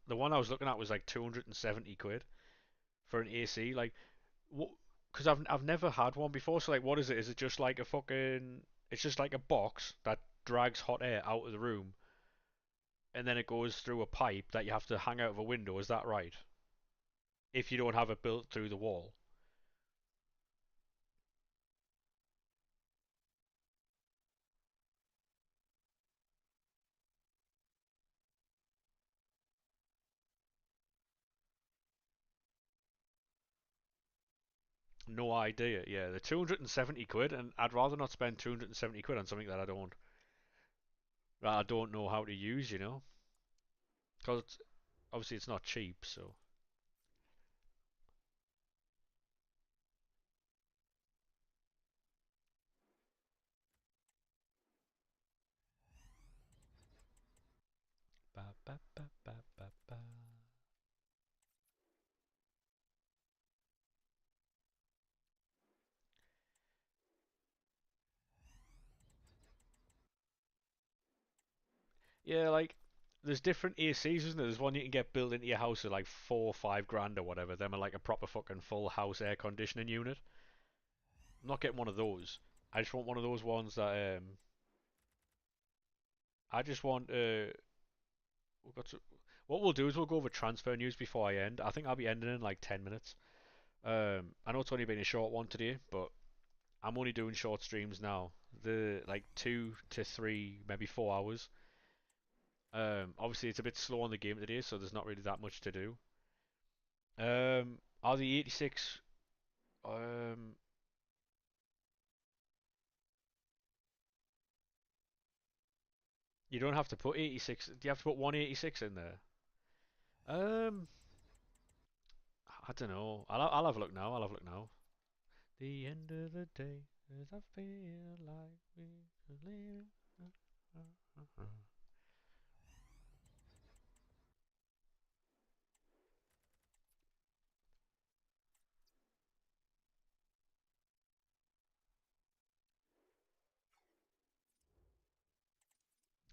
The one I was looking at was like 270 quid for an AC. Like, what? Because I've never had one before. So like, what is it? Is it just like a fucking? It's just like a box that drags hot air out of the room, and then it goes through a pipe that you have to hang out of a window. Is that right? If you don't have it built through the wall. No idea. Yeah, the 270 quid, and I'd rather not spend 270 quid on something that I don't know how to use. You know, because obviously it's not cheap. So. Ba, ba, ba, ba, ba, ba. Yeah, like there's different ACs, isn't there? There's one you can get built into your house at like 4 or 5 grand or whatever. Them are like a proper fucking full house air conditioning unit. I'm not getting one of those. I just want one of those ones that I just want we've got to, what we'll do is we'll go over transfer news before I end. I think I'll be ending in like 10 minutes. I know it's only been a short one today, but I'm only doing short streams now. The like 2 to 3, maybe 4 hours. Obviously it's a bit slow on the game today, so there's not really that much to do. Are the 86? Um, you don't have to put 86. Do you have to put 186 in there? Um, I don't know. I'll have a look now. I'll have a look now. The end of the day, as I feel like we live.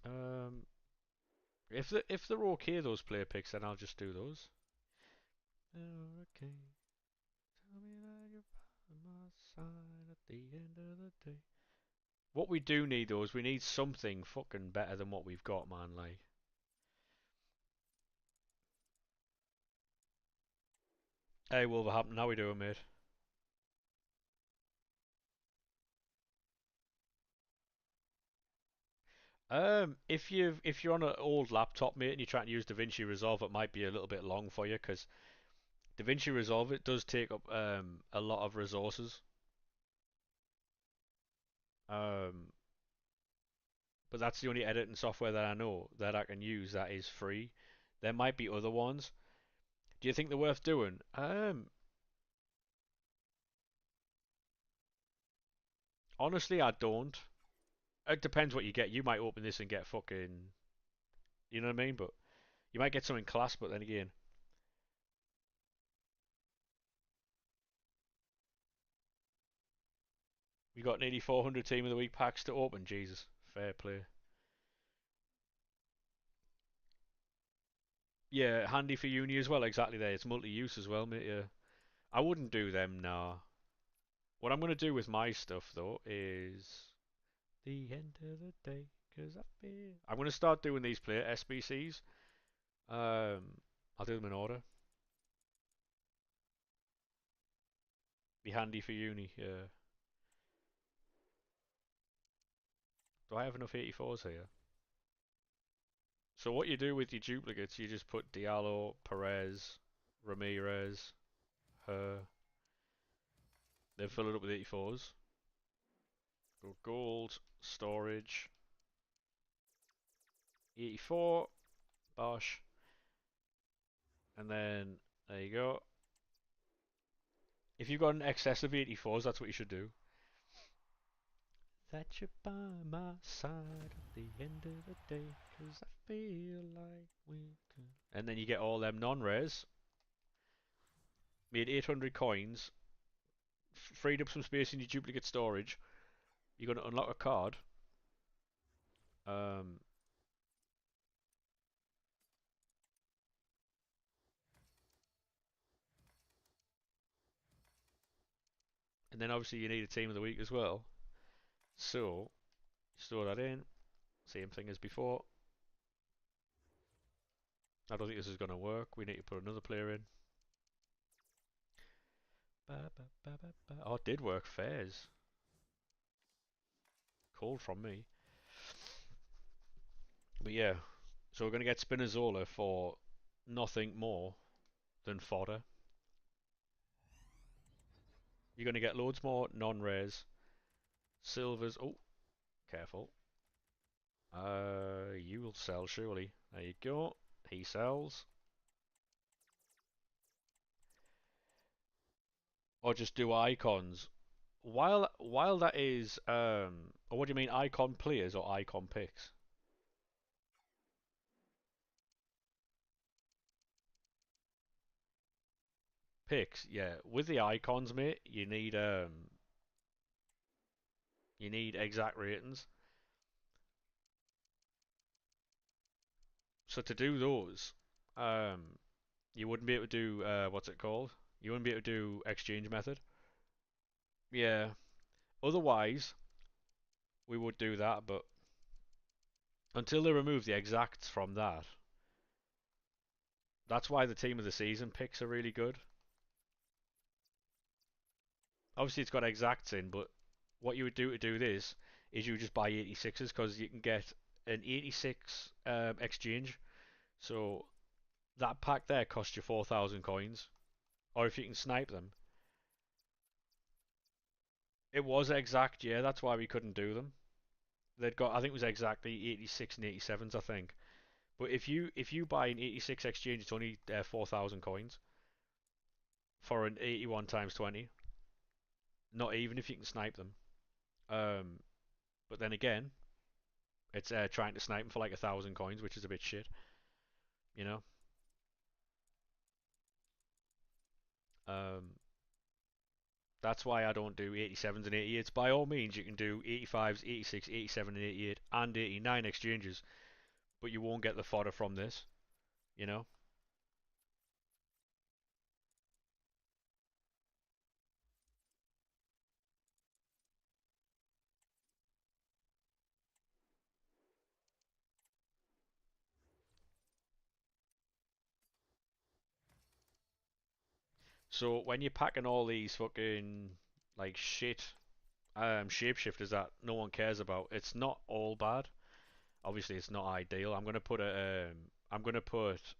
Um, if they're okay, those player picks, then I'll just do those. They're okay. Tell me that you're by my side at the end of the day. What we do need though is we need something fucking better than what we've got, man. Like, hey, Wolverhampton, how we doing, mate? If you're on an old laptop, mate, and you're trying to use DaVinci Resolve, it might be a little bit long for you because DaVinci Resolve it does take up a lot of resources. Um, but that's the only editing software that I know that I can use that is free. There might be other ones. Do you think they're worth doing? Honestly, I don't. It depends what you get. You might open this and get fucking, you know what I mean? But you might get something class. But then again, we got nearly 400 Team of the Week packs to open. Jesus, fair play. Yeah, handy for uni as well. Exactly there. It's multi-use as well, mate. Yeah, I wouldn't do them now. What I'm gonna do with my stuff though is the end of the day, cause I'm gonna start doing these player SBCs. I'll do them in order. Be handy for uni. Yeah. Do I have enough 84s here? So what you do with your duplicates, you just put Diallo, Perez, Ramirez, her. Then fill it up with 84s. Go gold, storage, 84, Bosh, and then there you go. If you've got an excess of 84s, that's what you should do. That you're by my side at the end of the day, 'cause I feel like we can. And then you get all them non-rares. Made 800 coins, freed up some space in your duplicate storage. You're going to unlock a card. Um, and then obviously you need a team of the week as well. So, store that in. Same thing as before. I don't think this is going to work. We need to put another player in. Ba, ba, ba, ba, ba. Oh, it did work. Fairs. Called from me. But yeah, so we're going to get Spinazzola for nothing more than fodder. You're going to get loads more non-rares. Silvers. Oh, careful. You will sell surely. There you go. He sells. Or just do icons. While that is or what do you mean icon players or icon picks? Picks, yeah. With the icons, mate, you need exact ratings. So to do those, um you wouldn't be able to do what's it called? You wouldn't be able to do exchange method. Yeah. Otherwise, we would do that, but until they remove the exacts from that, that's why the team of the season picks are really good. Obviously, it's got exacts in, but what you would do to do this is you just buy 86s because you can get an 86 exchange. So that pack there costs you 4,000 coins. Or if you can snipe them. It was exact, yeah, that's why we couldn't do them. They'd got, I think it was exactly 86 and 87s, I think. But if you buy an 86 exchange, it's only 4,000 coins for an 81 times 20. Not even if you can snipe them. Um, but then again, it's trying to snipe them for like 1,000 coins, which is a bit shit, you know. Um, That's why I don't do 87s and 88s. By all means, you can do 85s, 86, 87, and 88, and 89 exchanges, but you won't get the fodder from this, you know? So when you're packing all these fucking like shit shapeshifters that no one cares about, it's not all bad. Obviously, it's not ideal. I'm gonna put a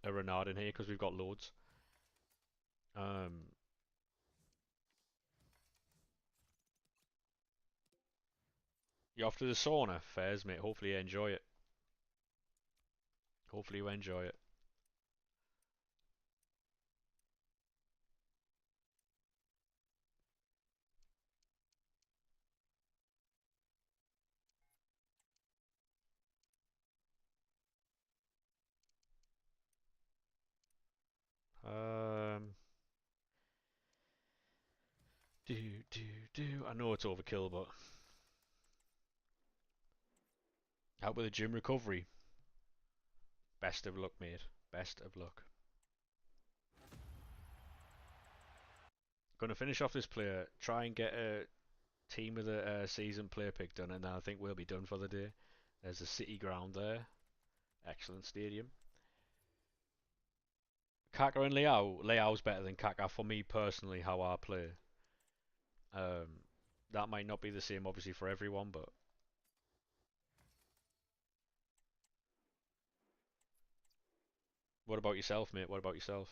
Renard in here because we've got loads. Um, you're off to the sauna, fairs, mate. Hopefully you enjoy it. Hopefully you enjoy it. Um, do do do. I know it's overkill, but out with the gym recovery. Best of luck, mate. Best of luck. Gonna finish off this player. Try and get a team with a season player pick done, and then I think we'll be done for the day. There's a city ground there. Excellent stadium. Kaka and Liao. Liao's better than Kaka for me personally. How I play. Um, that might not be the same, obviously, for everyone, but what about yourself, mate? What about yourself?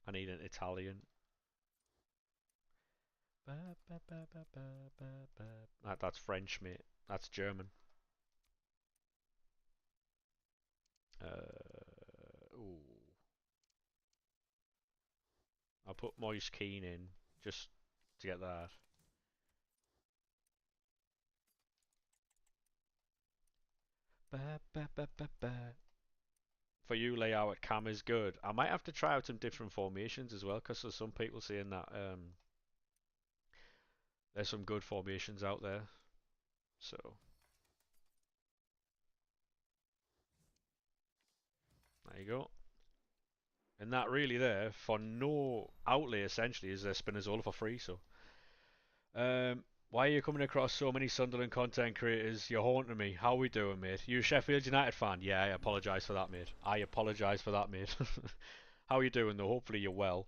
I need an Italian. That's French, mate. That's German. Ooh. I'll put Moise Keane in just to get that. For you, layout cam is good. I might have to try out some different formations as well, because there's some people saying that there's some good formations out there. So there you go. And that really there for no outlay essentially is a Spinazzola for free. So why are you coming across so many Sunderland content creators? You're haunting me. How we doing, mate? You a Sheffield United fan? Yeah, I apologise for that, mate. I apologise for that, mate. How are you doing though? Hopefully you're well.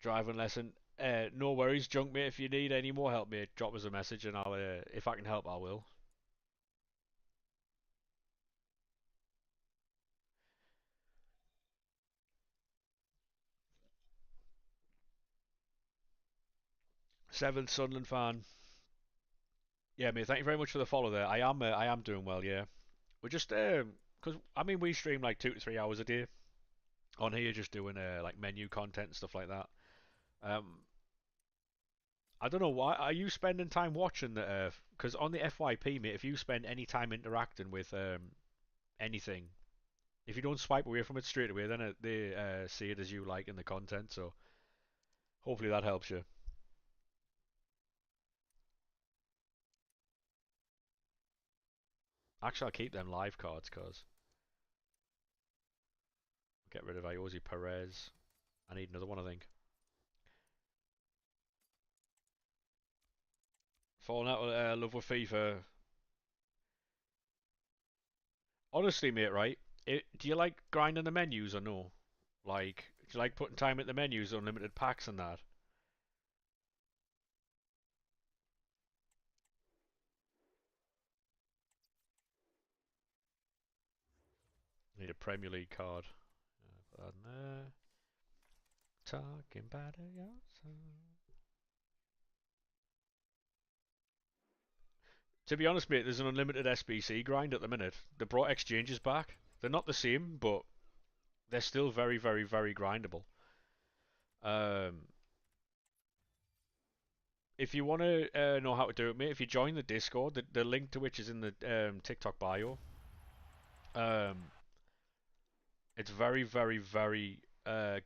Driving lesson. No worries, junk mate. If you need any more help, mate, drop us a message and I'll. If I can help, I will. Seventh Sunderland fan. Yeah, mate. Thank you very much for the follow there. I am doing well. Yeah, we're just because I mean we stream like 2 to 3 hours a day on here, just doing like menu content and stuff like that. Um, I don't know why. Are you spending time watching the? Because on the FYP, mate, if you spend any time interacting with anything, if you don't swipe away from it straight away, then they see it as you liking the content. So hopefully that helps you. Actually, I'll keep them live cards because get rid of Iosi Perez. I need another one, I think. Falling out with love with FIFA. Honestly, mate, right? Do you like grinding the menus or no? Like, do you like putting time at the menus, unlimited packs and that? Need a Premier League card. Put that in there. Talking about it, yeah. To be honest, mate, there's an unlimited SBC grind at the minute. They brought exchanges back. They're not the same, but they're still very, very, very grindable. Um, if you want to know how to do it, mate, if you join the Discord, the link to which is in the TikTok bio, um, it's very, very, very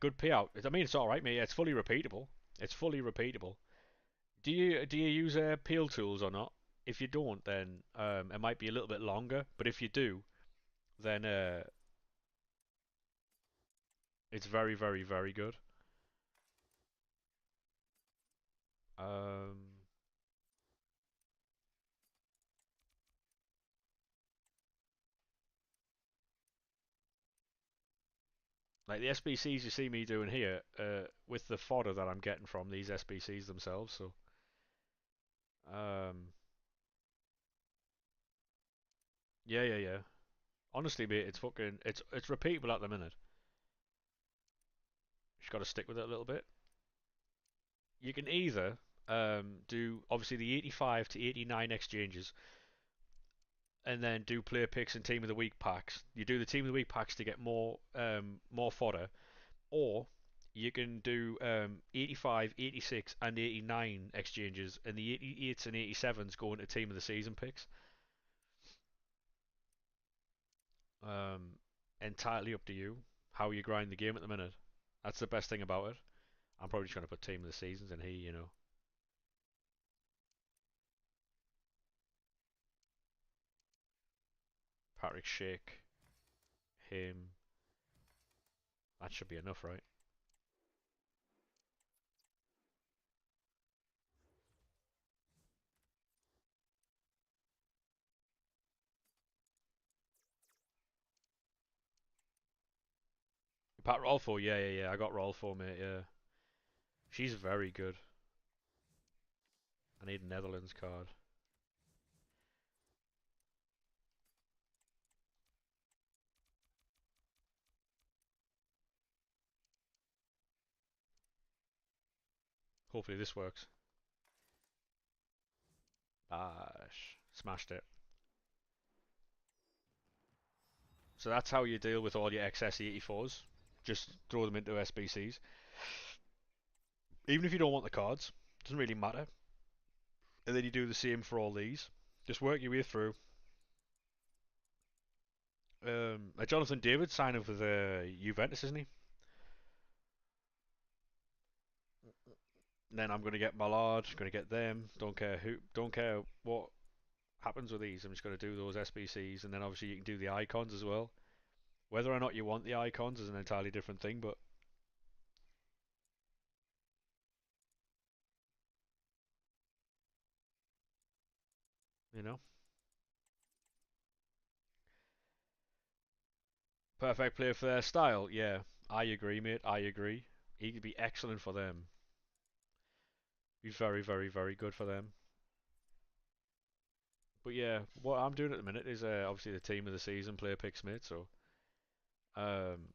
Good payout. I mean, it's all right, mate. It's fully repeatable. It's fully repeatable. Do you use peel tools or not? If you don't, then it might be a little bit longer. But if you do, then it's very, very, very good. Um, like the SBCs you see me doing here, with the fodder that I'm getting from these SBCs themselves. So, um, yeah, yeah, yeah. Honestly, mate, it's repeatable at the minute. Just got to stick with it a little bit. You can either do obviously the 85 to 89 exchanges, and then do player picks and team of the week packs. You do the team of the week packs to get more fodder, or you can do 85, 86, and 89 exchanges, and the 88s and 87s go into team of the season picks. Um, Entirely up to you how you grind the game at the minute. That's the best thing about it. I'm probably just going to put team of the seasons in here. Patrick Schick, him. That should be enough, right? Pat Rolfo, yeah, yeah, yeah. I got Rolfo, mate. Yeah, she's very good. I need a Netherlands card. Hopefully this works. Bash. Smashed it. So that's how you deal with all your excess 84s. Just throw them into SBCs. Even if you don't want the cards, doesn't really matter. And then you do the same for all these. Just work your way through. Jonathan David signed up with Juventus, isn't he? And then I'm going to get Mallard, going to get them. Don't care what happens with these. I'm just going to do those SBCs, and then obviously you can do the icons as well. Whether or not you want the icons is an entirely different thing, but you know, perfect player for their style. Yeah, I agree, mate. I agree. He could be excellent for them. He's very, very, very good for them. But yeah, what I'm doing at the minute is obviously the team of the season player picks, mate. So um,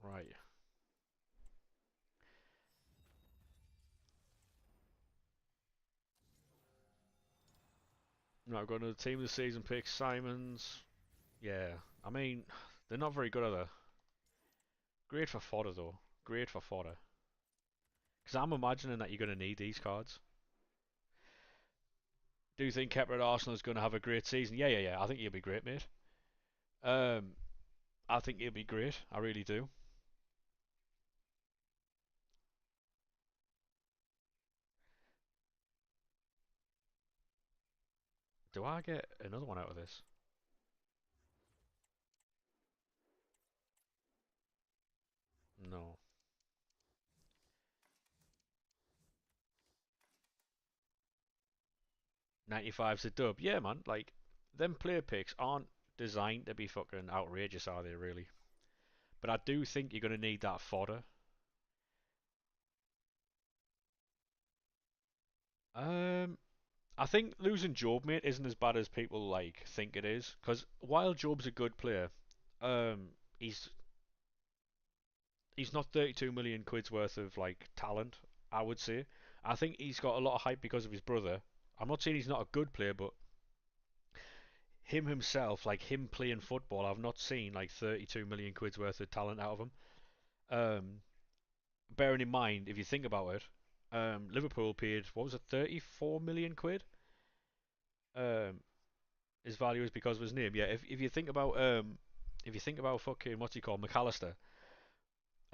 right. Now I've got another team of the season picks. Simons. Yeah, I mean, they're not very good, are they? Great for fodder though. Great for fodder. Because I'm imagining that you're going to need these cards. Do you think Kepa at Arsenal is going to have a great season? Yeah, yeah, yeah. I think he'll be great, mate. Um, I think he'll be great. I really do. Do I get another one out of this? No. 95's a dub. Yeah, man. Like, them player picks aren't designed to be fucking outrageous, are they, really? But I do think you're going to need that fodder. Um, I think losing Job, mate, isn't as bad as people, like, think it is. Because while Job's a good player, um, he's he's not 32 million quid's worth of like talent. I would say. I think he's got a lot of hype because of his brother. I'm not saying he's not a good player, but him himself, like him playing football, I've not seen like 32 million quid's worth of talent out of him. Um, Bearing in mind, if you think about it, Liverpool paid, what was it, 34 million quid? Um, his value is because of his name. Yeah, if you think about fucking what's he called, McAllister.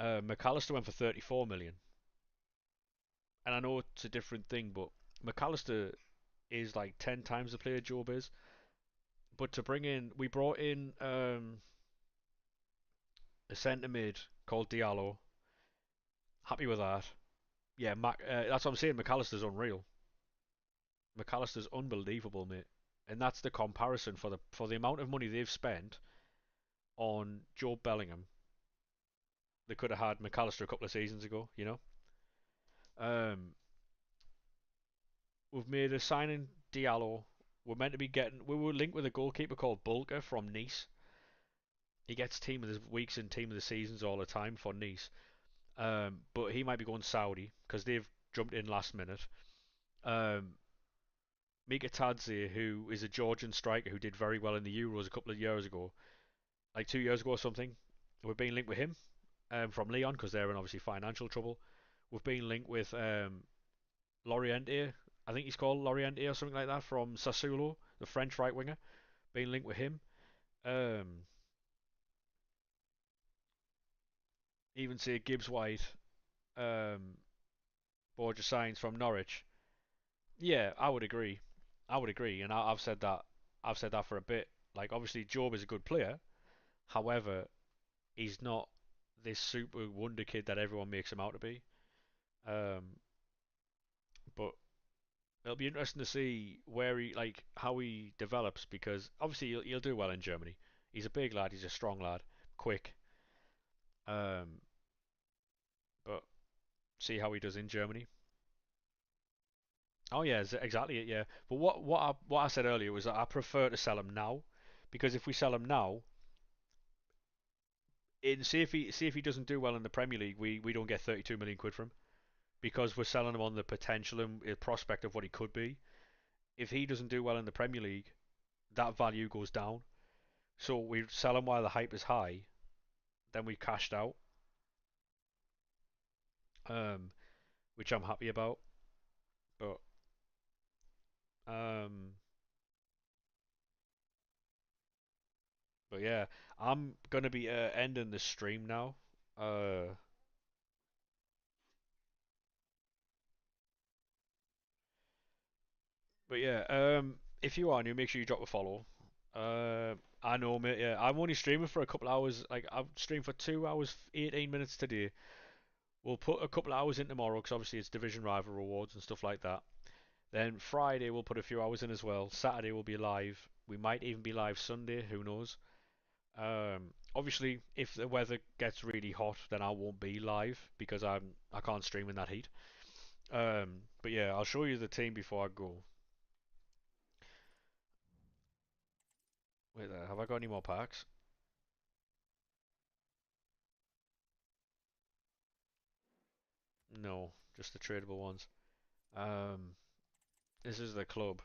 McAllister went for 34 million, and I know it's a different thing, but McAllister is like 10 times the player Job is. But we brought in a centre mid called Diallo. Happy with that. Yeah, that's what I'm saying. McAllister's unreal. McAllister's unbelievable, mate. And that's the comparison for the amount of money they've spent on Joe Bellingham. They could have had McAllister a couple of seasons ago, you know. Um, we've made a signing Diallo. We were linked with a goalkeeper called Bulker from Nice. He gets team of the weeks and team of the seasons all the time for Nice. But he might be going Saudi because they've jumped in last minute. Um, Mika Tadze, who is a Georgian striker who did very well in the Euros a couple of years ago, like 2 years ago or something. We've been linked with him from Lyon because they're in obviously financial trouble. We've been linked with Loriente, I think he's called Loriente or something like that from Sassuolo, the French right winger. Been linked with him. Um, even say Gibbs White, um, Borja Signs from Norwich. Yeah, I would agree. I would agree, and I've said that. I've said that for a bit. Like obviously Job is a good player. However, he's not this super wonder kid that everyone makes him out to be. Um, but it'll be interesting to see how he develops because obviously he'll do well in Germany. He's a big lad. He's a strong lad, quick. Um, but see how he does in Germany. Oh yeah, exactly it. Yeah. But what I said earlier was that I prefer to sell him now because if we sell him now, see if he doesn't do well in the Premier League, we don't get 32 million quid from him because we're selling him on the potential and prospect of what he could be. If he doesn't do well in the Premier League, that value goes down. So we sell him while the hype is high, then we cashed out, um, which I'm happy about. But um, but yeah, I'm gonna be ending the stream now. Uh, but yeah, if you are new, make sure you drop a follow. I know, mate. Yeah, I'm only streaming for a couple hours. Like I've streamed for 2 hours, 18 minutes today. We'll put a couple hours in tomorrow because obviously it's division rival rewards and stuff like that. Then Friday we'll put a few hours in as well. Saturday we'll be live. We might even be live Sunday. Who knows? Obviously, if the weather gets really hot, then I won't be live because I can't stream in that heat. But yeah, I'll show you the team before I go. Wait there, have I got any more packs? No, just the tradable ones. Um, this is the club.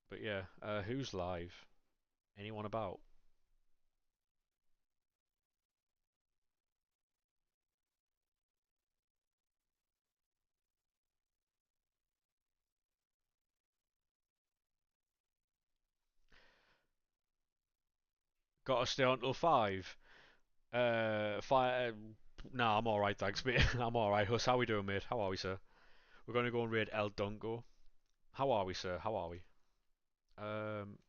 But yeah, who's live? Anyone about? Got to stay on till 5. Five. Nah, I'm alright, thanks, mate. I'm alright. Huss, how we doing, mate? How are we, sir? We're gonna go and raid El Dungo. How are we, sir? How are we? Um,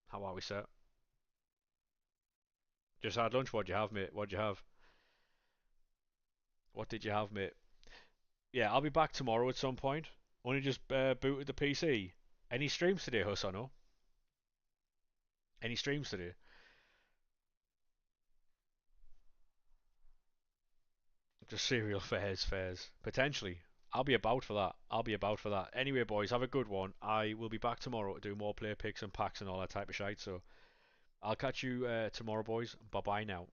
how are we, sir? Just had lunch. What'd you have, mate? What'd you have? What did you have, mate? Yeah, I'll be back tomorrow at some point. Only just booted the PC. Any streams today, Huss, or no? Any streams today? Just serial fairs. Potentially. I'll be about for that. I'll be about for that. Anyway, boys, have a good one. I will be back tomorrow to do more player picks and packs and all that type of shit. So I'll catch you tomorrow, boys. Bye bye now.